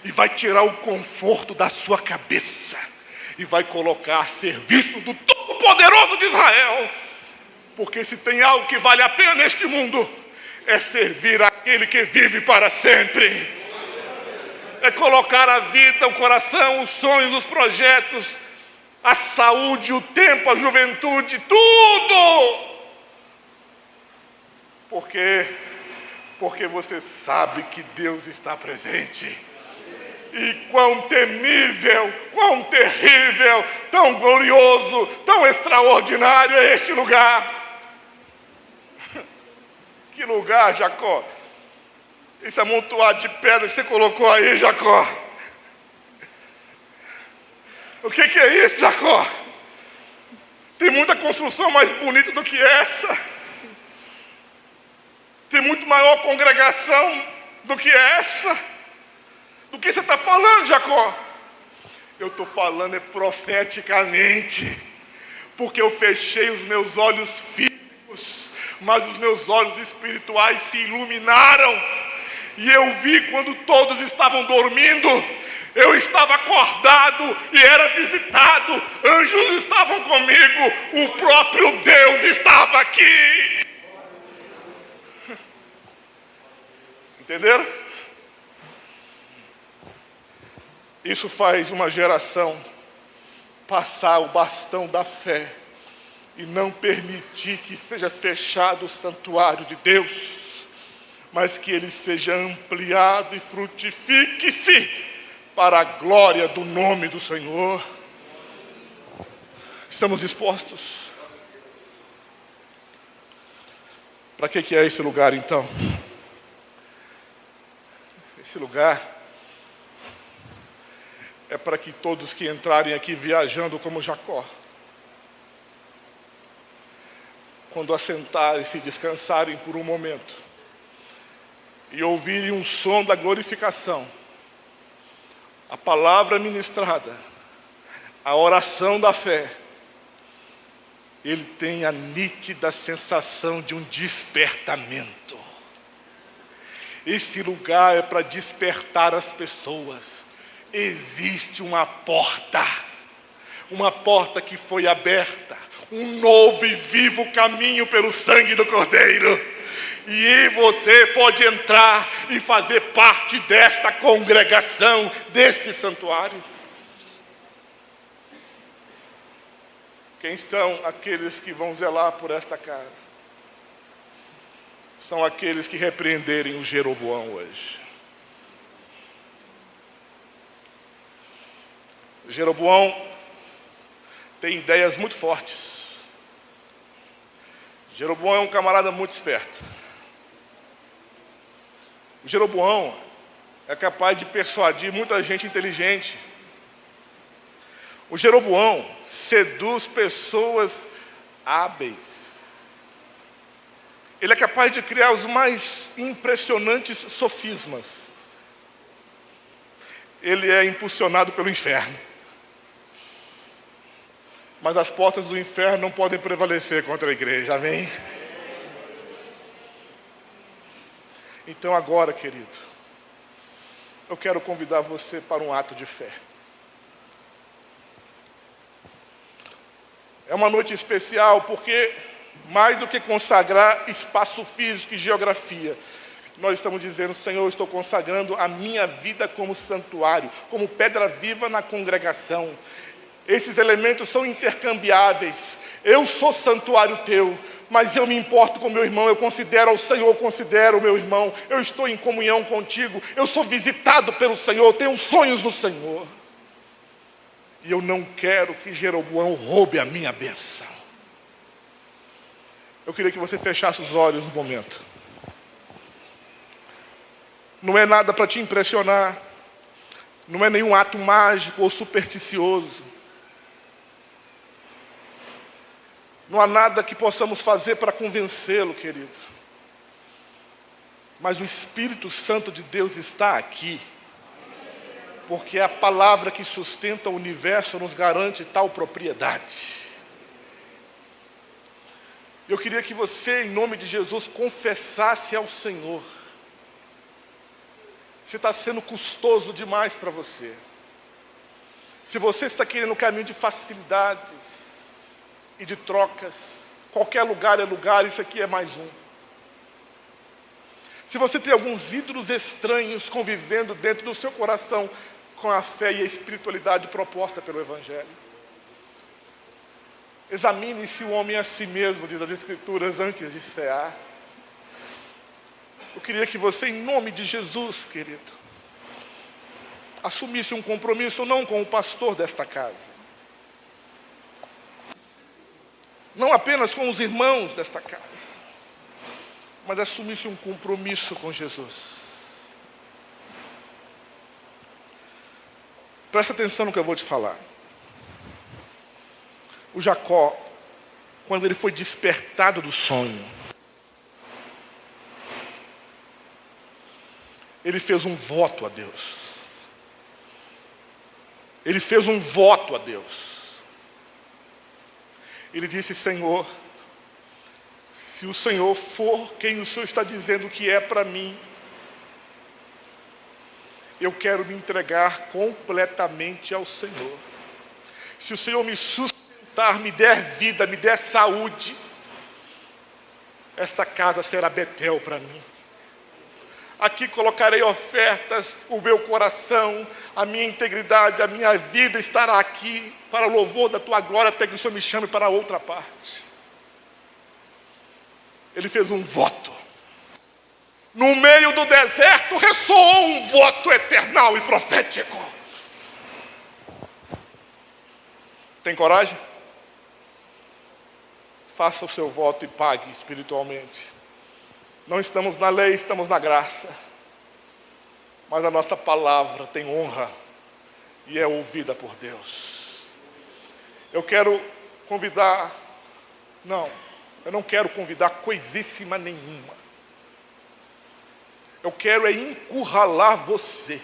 e vai tirar o conforto da sua cabeça e vai colocar a serviço do Todo-Poderoso de Israel. Porque se tem algo que vale a pena neste mundo, é servir aquele que vive para sempre. É colocar a vida, o coração, os sonhos, os projetos, a saúde, o tempo, a juventude, tudo. Porque você sabe que Deus está presente. E quão temível, quão terrível, tão glorioso, tão extraordinário é este lugar. Que lugar, Jacó? Esse amontoado de pedras que você colocou aí, Jacó. O que é isso, Jacó? Tem muita construção mais bonita do que essa. Tem muito maior congregação do que essa. Do que você está falando, Jacó? Eu estou falando profeticamente, porque eu fechei os meus olhos físicos, mas os meus olhos espirituais se iluminaram, e eu vi quando todos estavam dormindo, Eu estava acordado e era visitado. Anjos estavam comigo. O próprio Deus estava aqui. Entenderam? Isso faz uma geração passar o bastão da fé e não permitir que seja fechado o santuário de Deus, mas que ele seja ampliado e frutifique-se para a glória do nome do Senhor. Estamos dispostos? Para que é esse lugar então? Esse lugar é para que todos que entrarem aqui viajando como Jacó, quando assentarem, se descansarem por um momento e ouvirem um som da glorificação, a palavra ministrada, a oração da fé, ele tem a nítida sensação de um despertamento. Esse lugar é para despertar as pessoas. Existe uma porta que foi aberta, um novo e vivo caminho pelo sangue do Cordeiro. E você pode entrar e fazer parte desta congregação, deste santuário. Quem são aqueles que vão zelar por esta casa? São aqueles que repreenderem o Jeroboão hoje. Jeroboão tem ideias muito fortes. Jeroboão é um camarada muito esperto. O Jeroboão é capaz de persuadir muita gente inteligente. O Jeroboão seduz pessoas hábeis. Ele é capaz de criar os mais impressionantes sofismas. Ele é impulsionado pelo inferno. Mas as portas do inferno não podem prevalecer contra a igreja, amém? Então agora, querido, eu quero convidar você para um ato de fé. É uma noite especial porque, mais do que consagrar espaço físico e geografia, nós estamos dizendo: Senhor, eu estou consagrando a minha vida como santuário, como pedra viva na congregação. Esses elementos são intercambiáveis. Eu sou santuário teu, mas eu me importo com o meu irmão, eu considero ao Senhor, eu considero o meu irmão, eu estou em comunhão contigo, eu sou visitado pelo Senhor, eu tenho sonhos do Senhor. E eu não quero que Jeroboão roube a minha bênção. Eu queria que você fechasse os olhos um momento. Não é nada para te impressionar, não é nenhum ato mágico ou supersticioso. Não há nada que possamos fazer para convencê-lo, querido. Mas o Espírito Santo de Deus está aqui, porque a palavra que sustenta o universo nos garante tal propriedade. Eu queria que você, em nome de Jesus, confessasse ao Senhor se está sendo custoso demais para você. Se você está querendo um caminho de facilidades e de trocas, qualquer lugar é lugar, isso aqui é mais um. Se você tem alguns ídolos estranhos convivendo dentro do seu coração com a fé e a espiritualidade proposta pelo Evangelho, examine-se o homem a si mesmo, diz as Escrituras, antes de cear. Eu queria que você, em nome de Jesus, querido, assumisse um compromisso não com o pastor desta casa, não apenas com os irmãos desta casa, mas assumisse um compromisso com Jesus. Presta atenção no que eu vou te falar. O Jacó, quando ele foi despertado do sonho, ele fez um voto a Deus. Ele fez um voto a Deus. Ele disse: Senhor, se o Senhor for quem o Senhor está dizendo que é para mim, eu quero me entregar completamente ao Senhor. Se o Senhor me sustentar, me der vida, me der saúde, esta casa será Betel para mim. Aqui colocarei ofertas, o meu coração, a minha integridade, a minha vida estará aqui para o louvor da tua glória, até que o Senhor me chame para outra parte. Ele fez um voto. No meio do deserto ressoou um voto eternal e profético. Tem coragem? Faça o seu voto e pague espiritualmente. Não estamos na lei, estamos na graça. Mas a nossa palavra tem honra e é ouvida por Deus. Eu quero convidar... eu não quero convidar coisíssima nenhuma. Eu quero encurralar você,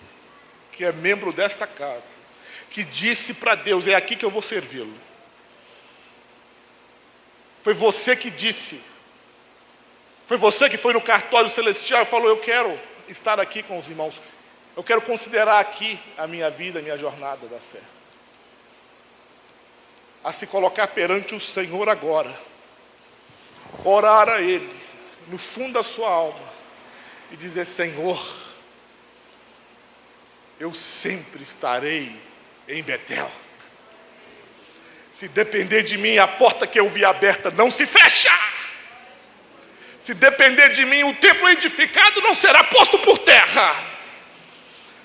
que é membro desta casa, que disse para Deus, é aqui que eu vou servi-lo. Foi você que disse. Foi você que foi no cartório celestial e falou, eu quero estar aqui com os irmãos. Eu quero considerar aqui a minha vida, a minha jornada da fé. A se colocar perante o Senhor agora. Orar a Ele, no fundo da sua alma. E dizer, Senhor, eu sempre estarei em Betel. Se depender de mim, a porta que eu vi aberta não se fecha. Se depender de mim, o templo edificado não será posto por terra.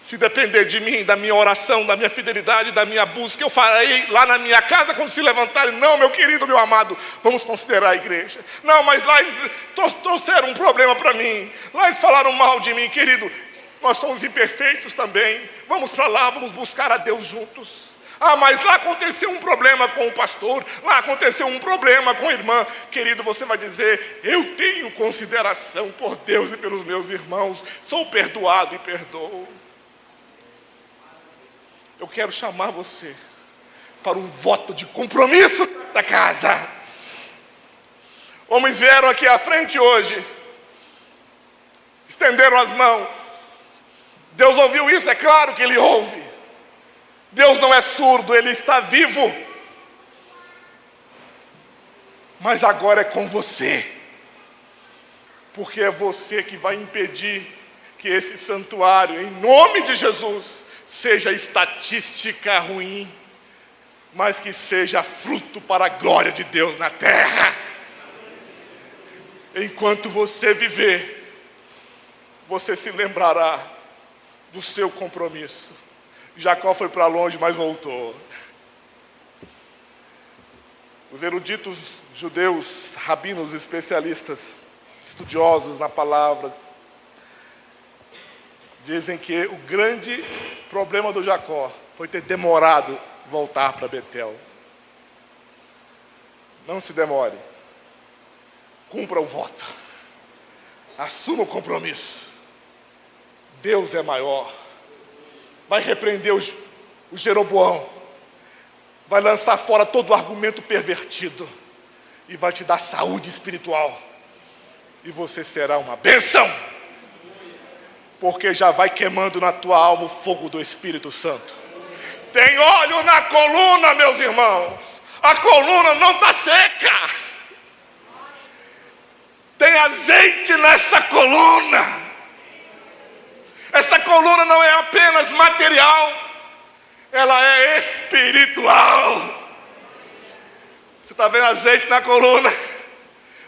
Se depender de mim, da minha oração, da minha fidelidade, da minha busca, eu farei lá na minha casa quando se levantarem. Não, meu querido, meu amado, vamos considerar a igreja. Não, mas lá eles trouxeram um problema para mim. Lá eles falaram mal de mim, querido. Nós somos imperfeitos também. Vamos para lá, vamos buscar a Deus juntos. Ah, mas lá aconteceu um problema com o pastor, lá aconteceu um problema com a irmã. Querido, você vai dizer, eu tenho consideração por Deus e pelos meus irmãos, sou perdoado e perdoo. Eu quero chamar você para um voto de compromisso da casa. Homens vieram aqui à frente hoje, estenderam as mãos. Deus ouviu isso? É claro que Ele ouve. Deus não é surdo, Ele está vivo. Mas agora é com você. Porque é você que vai impedir que esse santuário, em nome de Jesus, seja estatística ruim, mas que seja fruto para a glória de Deus na terra. Enquanto você viver, você se lembrará do seu compromisso. Jacó foi para longe, mas voltou. Os eruditos judeus, rabinos, especialistas, estudiosos na palavra, dizem que o grande problema do Jacó foi ter demorado voltar para Betel. Não se demore. Cumpra o voto. Assuma o compromisso. Deus é maior. Vai repreender o Jeroboão. Vai lançar fora todo o argumento pervertido. E vai te dar saúde espiritual. E você será uma bênção. Porque já vai queimando na tua alma o fogo do Espírito Santo. Tem óleo na coluna, meus irmãos. A coluna não está seca. Tem azeite nessa coluna. Essa coluna não é apenas material, ela é espiritual. Você está vendo azeite na coluna?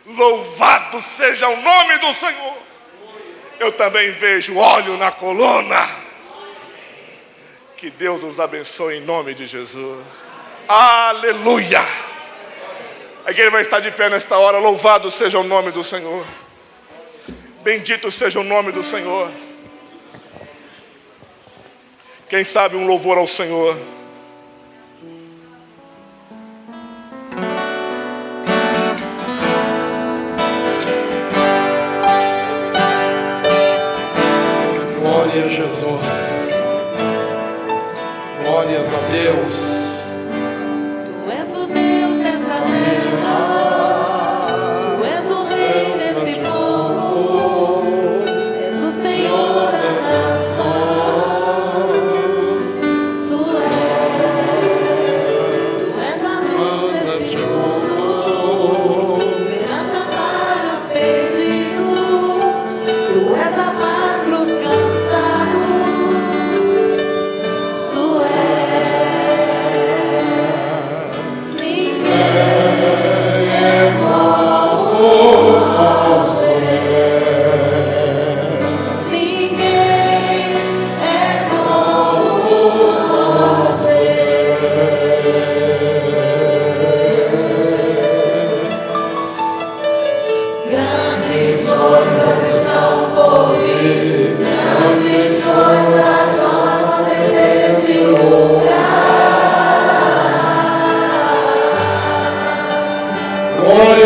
Louvado seja o nome do Senhor. Eu também vejo óleo na coluna. Que Deus nos abençoe em nome de Jesus. Aleluia. A igreja vai estar de pé nesta hora. Louvado seja o nome do Senhor. Bendito seja o nome do Senhor. Quem sabe um louvor ao Senhor. Glória a Jesus. Glórias a Deus. Tu és o Deus dessa terra, Tu és o Rei desse povo, és o Senhor da nação.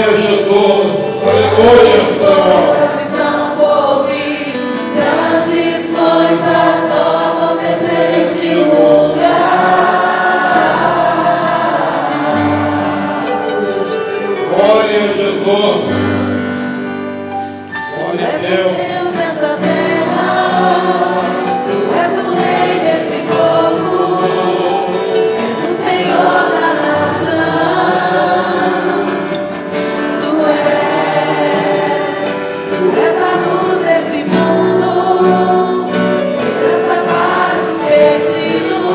Glória a Jesus, aleluia, Senhor. Coisas estão por vir, grandes coisas vão acontecer neste lugar. Glória a Jesus. Glória a Deus. Deus nessa terra, tu és o rei desse povo, és o Senhor da nação. Tu és a luz desse mundo, esperança para os perdidos,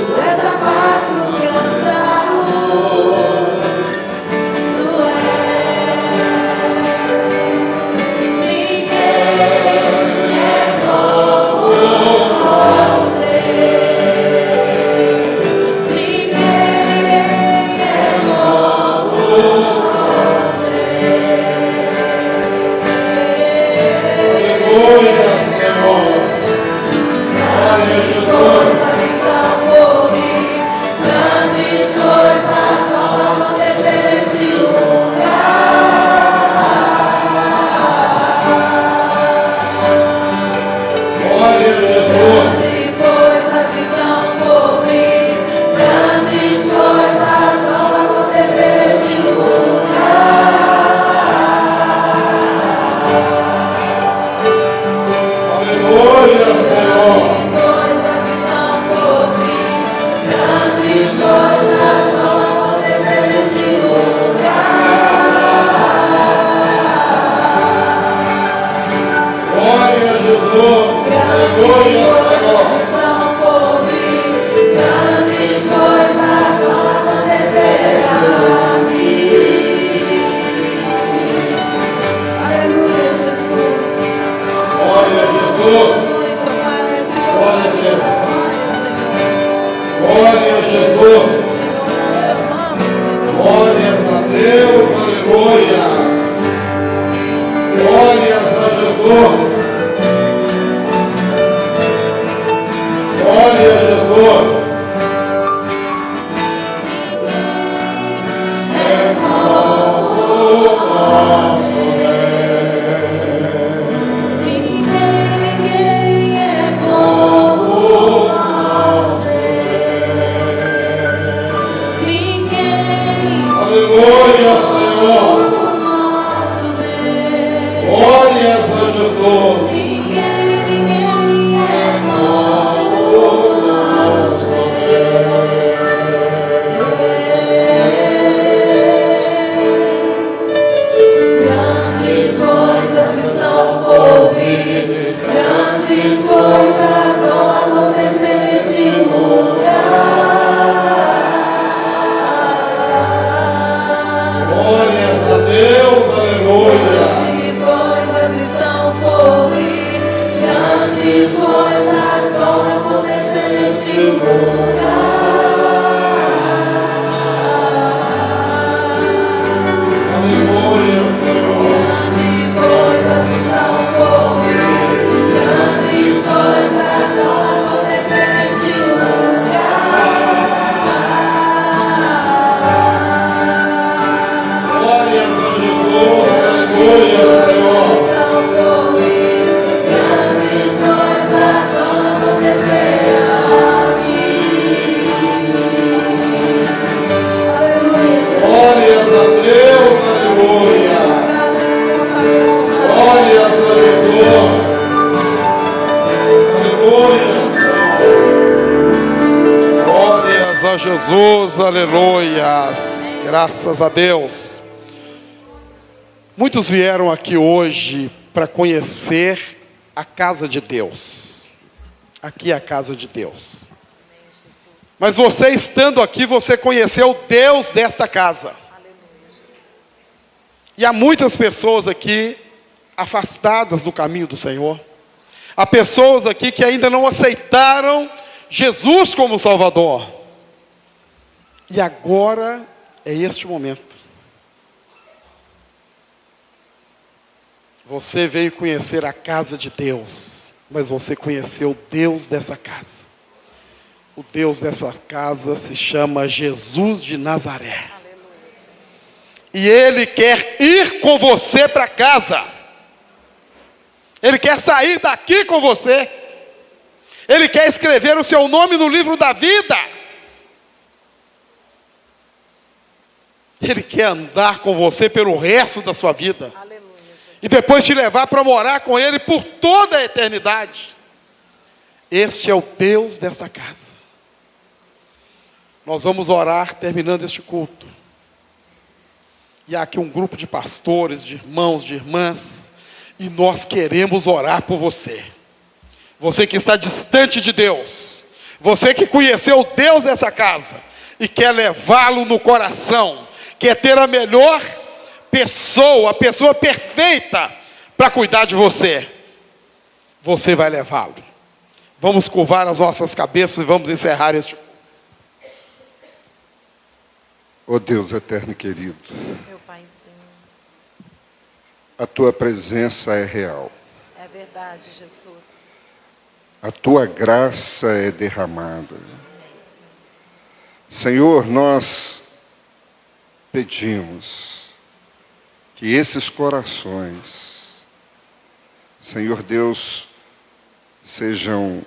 tu és a paz para os cansados. Tu Aleluia, Senhor. Glória a Jesus. grandes coisas vão acontecer neste lugar. Glória a Jesus. Grandes coisas estão por vir, grandes coisas vão acontecer neste lugar. Aleluia, Senhor. Coisas estão por vir, grandes coisas vão acontecer neste lugar. Glória a Jesus. Aleluia, Senhor. Estão por vir, grandes coisas vão acontecer aqui. Aleluia, Jesus. Glória a Jesus. Glória a Deus. Glória a Jesus. Glórias a Deus. Aleluia. Glórias a Jesus. Glória a Jesus. É como o nosso Deus. Ninguém é como nós. Ninguém Aleluia, Senhor. nosso Deus. Glórias a Jesus. Ninguém é Como o nosso grandes coisas estão por vir, grandes coisas vão acontecer neste lugar. Glórias a Deus, aleluia. Grandes coisas estão por vir, grandes coisas vão acontecer neste lugar. Aleluia, Senhor. Grandes coisas estão por vir, grandes coisas vão acontecer neste lugar. Glórias a Jesus, aleluia, Senhor. Estão por vir, grandes coisas vão acontecer aqui. Aleluia, Jesus. Glórias a Deus, aleluia. Glórias a Jesus. Aleluia, Senhor. Glórias a Jesus, aleluias. Graças a Deus. Muitos vieram aqui hoje para conhecer a casa de Deus. Aqui é a casa de Deus. Mas você estando aqui, você conheceu Deus desta casa. E há muitas pessoas aqui afastadas do caminho do Senhor. Há pessoas aqui que ainda não aceitaram Jesus como Salvador. E agora é este momento. Você veio conhecer a casa de Deus, mas você conheceu o Deus dessa casa. O Deus dessa casa se chama Jesus de Nazaré. E Ele quer ir com você para casa. Ele quer sair daqui com você. Ele quer escrever o seu nome no livro da vida. Ele quer andar com você pelo resto da sua vida. Aleluia, Jesus. E depois te levar para morar com Ele por toda a eternidade. Este é o Deus desta casa. Nós vamos orar terminando este culto. E há aqui um grupo de pastores, de irmãos, de irmãs. E nós queremos orar por você. Você que está distante de Deus. Você que conheceu Deus dessa casa. E quer levá-lo no coração. Quer ter a melhor pessoa, a pessoa perfeita para cuidar de você. Você vai levá-lo. Vamos curvar as nossas cabeças e vamos encerrar este. Ó Deus eterno e querido, Meu Paizinho. a Tua presença é real. É verdade, Jesus. A Tua graça é derramada. Senhor, nós pedimos que esses corações, Senhor Deus, sejam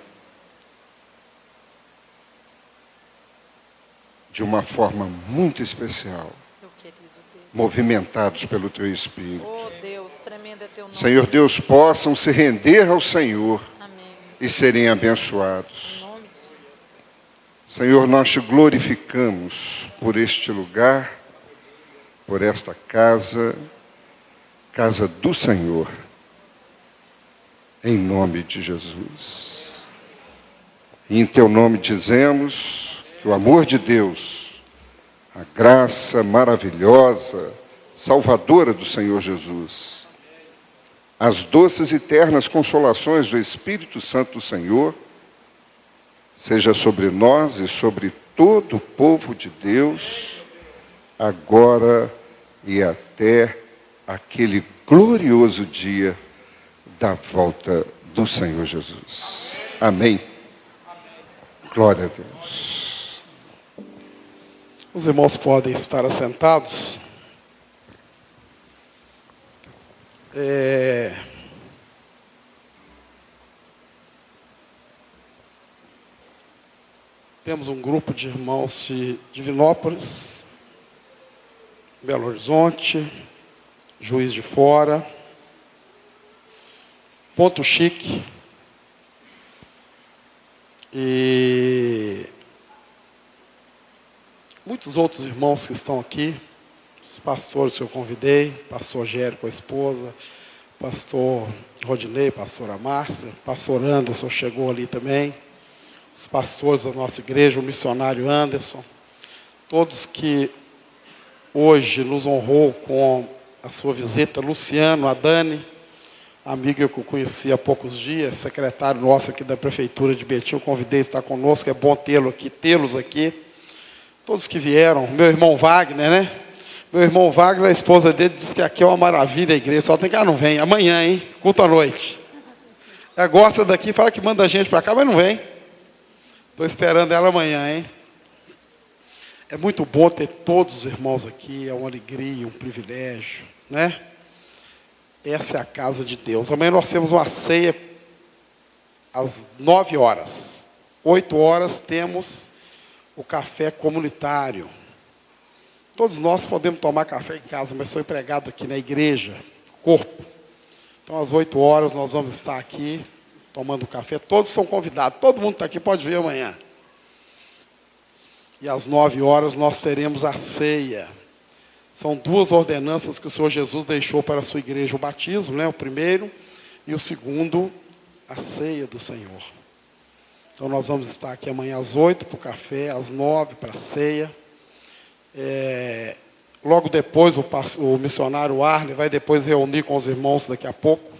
de uma forma muito especial, Meu querido Deus. movimentados pelo Teu Espírito. Oh Deus, tremendo é teu nome. Senhor Deus, possam se render ao Senhor Amém. e serem abençoados. Em nome de Jesus. Senhor, nós te glorificamos por este lugar, por esta casa, casa do Senhor, em nome de Jesus. E em teu nome dizemos que o amor de Deus, a graça maravilhosa, salvadora do Senhor Jesus, as doces e ternas consolações do Espírito Santo do Senhor, seja sobre nós e sobre todo o povo de Deus, agora e até aquele glorioso dia da volta do Senhor Jesus. Amém. Glória a Deus. Os irmãos podem estar assentados. Temos um grupo de irmãos de Divinópolis, Belo Horizonte, Juiz de Fora, Ponto Chique e muitos outros irmãos que estão aqui, os pastores que eu convidei, pastor Gério com a esposa, pastor Rodinei, pastora Márcia, pastor Anderson chegou ali também, os pastores da nossa igreja, o missionário Anderson, todos que hoje nos honrou com a sua visita, Luciano, a Dani, amiga que eu conheci há poucos dias, secretário nosso aqui da Prefeitura de Betim, eu convidei a estar conosco, é bom tê-los aqui. Todos que vieram, meu irmão Wagner, né? Meu irmão Wagner, a esposa dele, disse que aqui é uma maravilha a igreja, só tem que ela não vem, amanhã, hein? Culto à noite. Ela gosta daqui, fala que manda a gente para cá, mas não vem. Estou esperando ela amanhã, hein? É muito bom ter todos os irmãos aqui, é uma alegria, um privilégio, né? Essa é a casa de Deus. Amanhã nós temos uma ceia às 9 horas. 8 horas temos o café comunitário. Todos nós podemos tomar café em casa, mas sou empregado aqui na igreja, corpo. Então às 8 horas nós vamos estar aqui tomando café. Todos são convidados, todo mundo está aqui, pode vir amanhã. E às 9 horas nós teremos a ceia. São 2 ordenanças que o Senhor Jesus deixou para a sua igreja. O batismo, né, o primeiro, e o segundo, a ceia do Senhor. Então nós vamos estar aqui amanhã às 8 para o café, às 9 para a ceia. Logo depois o missionário Arne vai depois reunir com os irmãos daqui a pouco.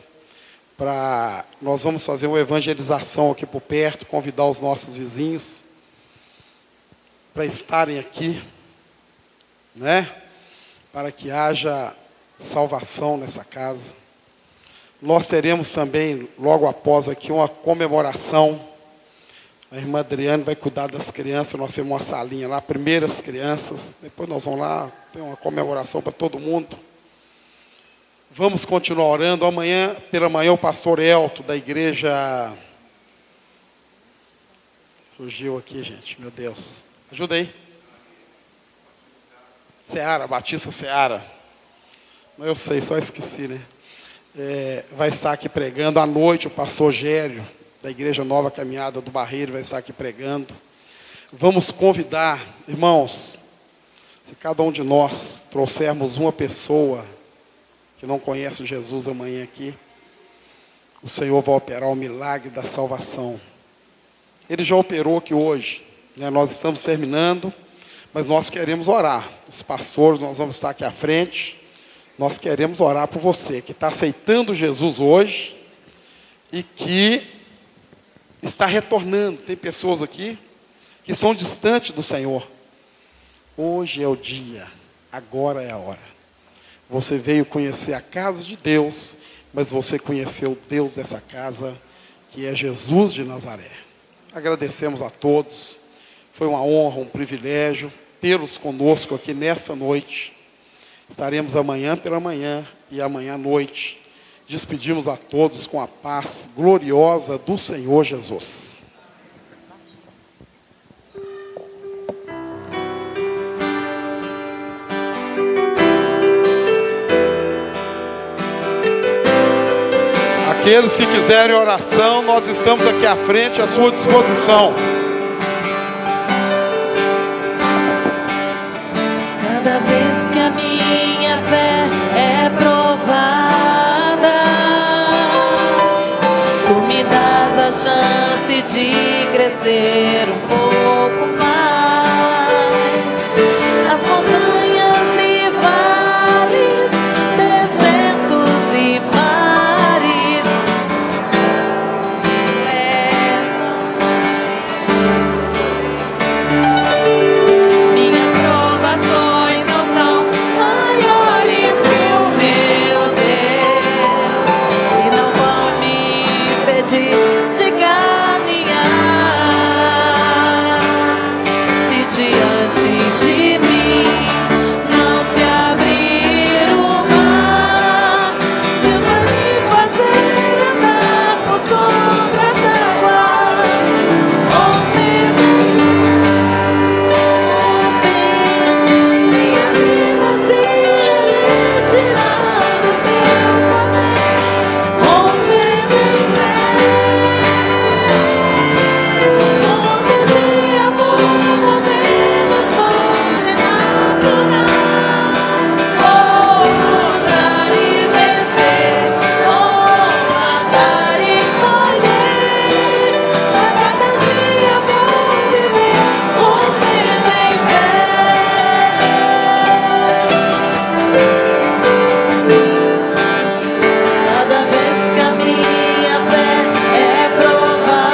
Nós vamos fazer uma evangelização aqui por perto, convidar os nossos vizinhos para estarem aqui, né? Para que haja salvação nessa casa. Nós teremos também, logo após aqui, uma comemoração A irmã Adriane vai cuidar das crianças. Nós temos uma salinha lá, primeiras crianças. Depois nós vamos lá, tem uma comemoração para todo mundo. Vamos continuar orando. Amanhã, pela manhã, o pastor Elton, da igreja... Fugiu aqui, gente, meu Deus. Ajuda aí. Seara, Batista Seara. Eu sei, só esqueci, né? Vai estar aqui pregando. À noite, o pastor Gério, da Igreja Nova Caminhada do Barreiro, vai estar aqui pregando. Vamos convidar, irmãos, se cada um de nós trouxermos uma pessoa que não conhece Jesus amanhã aqui, o Senhor vai operar o milagre da salvação. Ele já operou aqui hoje, né? Nós estamos terminando, mas nós queremos orar. Os pastores, nós vamos estar aqui à frente. Nós queremos orar por você que está aceitando Jesus hoje e que está retornando. Tem pessoas aqui que são distantes do Senhor. Hoje é o dia, agora é a hora. Você veio conhecer a casa de Deus, mas você conheceu o Deus dessa casa, que é Jesus de Nazaré. Agradecemos a todos. Foi uma honra, um privilégio tê-los conosco aqui nesta noite. Estaremos amanhã pela manhã e amanhã à noite. Despedimos a todos com a paz gloriosa do Senhor Jesus. Aqueles que quiserem oração, nós estamos aqui à frente, à sua disposição. Cada vez que a minha fé é provada, tu me dás a chance de crescer um pouco mais. As montanhas e vales, desertos e mares minhas provações não são maiores que o meu Deus, e não vão me impedir de caminhar. Se diante de mim não se abrir o mar, Deus vai me fazer andar por sobre as águas, rompendo minha vida se retirando do teu poder, rompendo em fé. Ousadia por movendo sobrenatural. Vou lutar e vencer, vou andar e colher. A cada dia vou viver, rompendo em fé. Cada vez que a minha fé é provada,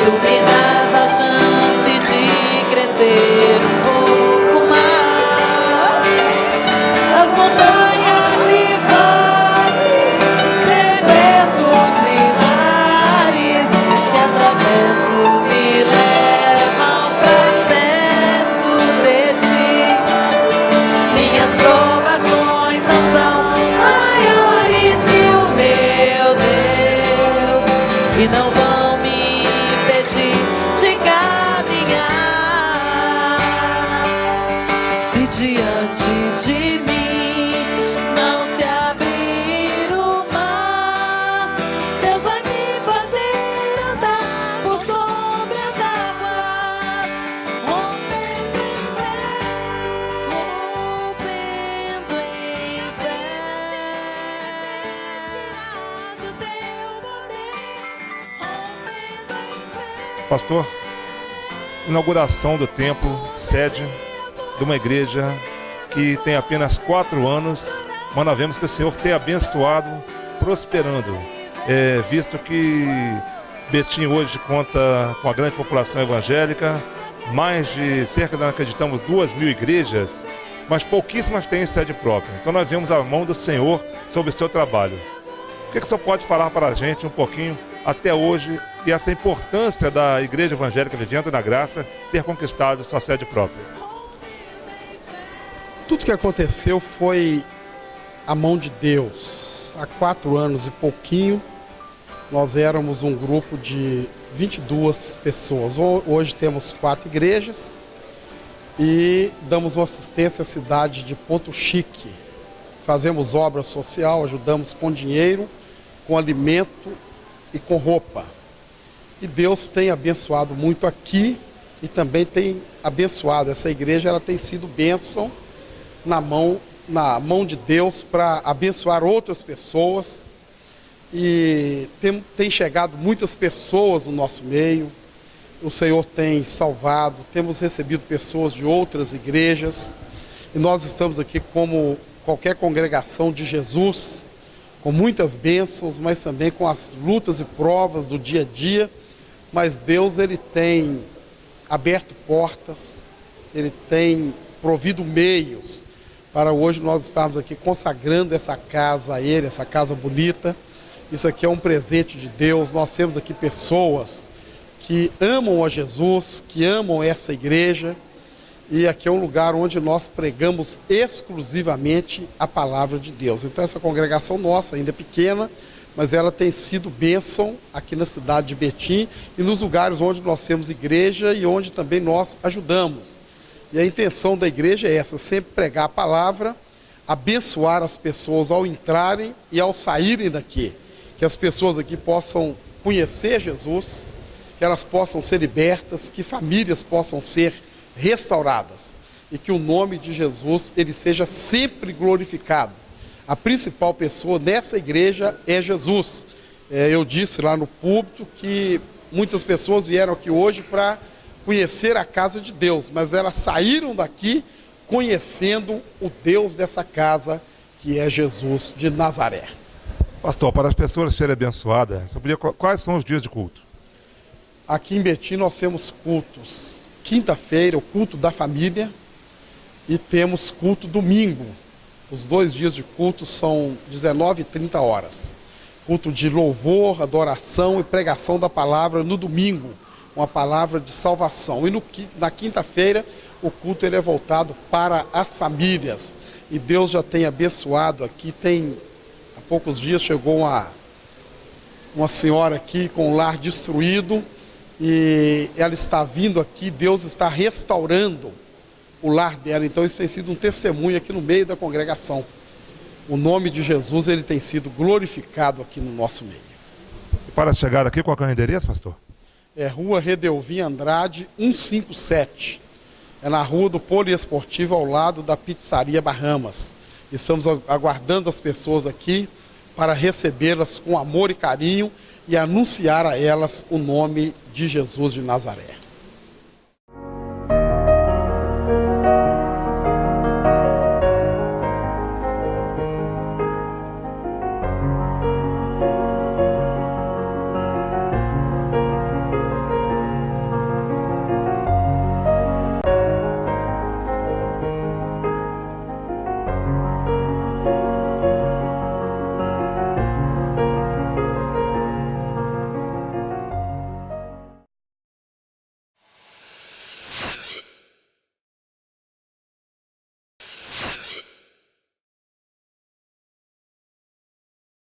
tu me dás a chance de crescer um pouco mais. As montanhas e vales, desertos e mares que atravesso me levam pra perto de ti. Minhas provações não são maiores que o meu Deus, e não vão me impedir de caminhar. Se diante de mim não se abrir o mar, Deus vai me fazer andar por sobre as águas, rompendo em fé, rompendo em fé. Tirando teu poder, rompendo em fé. Pastor, inauguração do templo, sede de uma igreja que tem apenas 4 anos, mas nós vemos que o Senhor tem abençoado, prosperando, visto que Betim hoje conta com a grande população evangélica, mais de cerca de, acreditamos, 2.000 igrejas, mas pouquíssimas têm sede própria. Então nós vemos a mão do Senhor sobre o seu trabalho. O que o Senhor pode falar para a gente um pouquinho até hoje e essa importância da Igreja Evangélica Vivendo na Graça ter conquistado sua sede própria? Tudo que aconteceu foi a mão de Deus. Há 4 anos e pouquinho, nós éramos um grupo de 22 pessoas. Hoje temos 4 igrejas e damos uma assistência à cidade de Ponto Chique. Fazemos obra social, ajudamos com dinheiro, com alimento e com roupa. E Deus tem abençoado muito aqui e também tem abençoado. Essa igreja, ela tem sido bênção na mão de Deus para abençoar outras pessoas. E tem chegado muitas pessoas no nosso meio. O Senhor tem salvado, temos recebido pessoas de outras igrejas. E nós estamos aqui como qualquer congregação de Jesus, com muitas bênçãos, mas também com as lutas e provas do dia a dia. Mas Deus, Ele tem aberto portas, Ele tem provido meios para hoje nós estarmos aqui consagrando essa casa a Ele, essa casa bonita. Isso aqui é um presente de Deus. Nós temos aqui pessoas que amam a Jesus, que amam essa igreja. E aqui é um lugar onde nós pregamos exclusivamente a palavra de Deus. Então essa congregação nossa ainda é pequena, mas ela tem sido bênção aqui na cidade de Betim e nos lugares onde nós temos igreja e onde também nós ajudamos. E a intenção da igreja é essa, sempre pregar a palavra, abençoar as pessoas ao entrarem e ao saírem daqui. Que as pessoas aqui possam conhecer Jesus, que elas possam ser libertas, que famílias possam ser restauradas e que o nome de Jesus ele seja sempre glorificado. A principal pessoa nessa igreja é Jesus. Eu disse lá no púlpito que muitas pessoas vieram aqui hoje para conhecer a casa de Deus, mas elas saíram daqui conhecendo o Deus dessa casa, que é Jesus de Nazaré. Pastor, para as pessoas serem abençoadas, quais são os dias de culto? Aqui em Betim nós temos cultos. Quinta-feira, o culto da família, e temos culto domingo. Os 2 dias de culto são 19 e 30 horas. Culto de louvor, adoração e pregação da palavra no domingo, uma palavra de salvação. E na quinta-feira, o culto ele é voltado para as famílias. E Deus já tem abençoado aqui. Há poucos dias chegou uma senhora aqui com o lar destruído. E ela está vindo aqui, Deus está restaurando o lar dela. Então isso tem sido um testemunho aqui no meio da congregação. O nome de Jesus, ele tem sido glorificado aqui no nosso meio. E para chegar aqui, qual é o endereço, pastor? É Rua Redelvim Andrade, 157. É na rua do Poliesportivo, ao lado da Pizzaria Bahamas. Estamos aguardando as pessoas aqui para recebê-las com amor e carinho e anunciar a elas o nome de Jesus de Nazaré.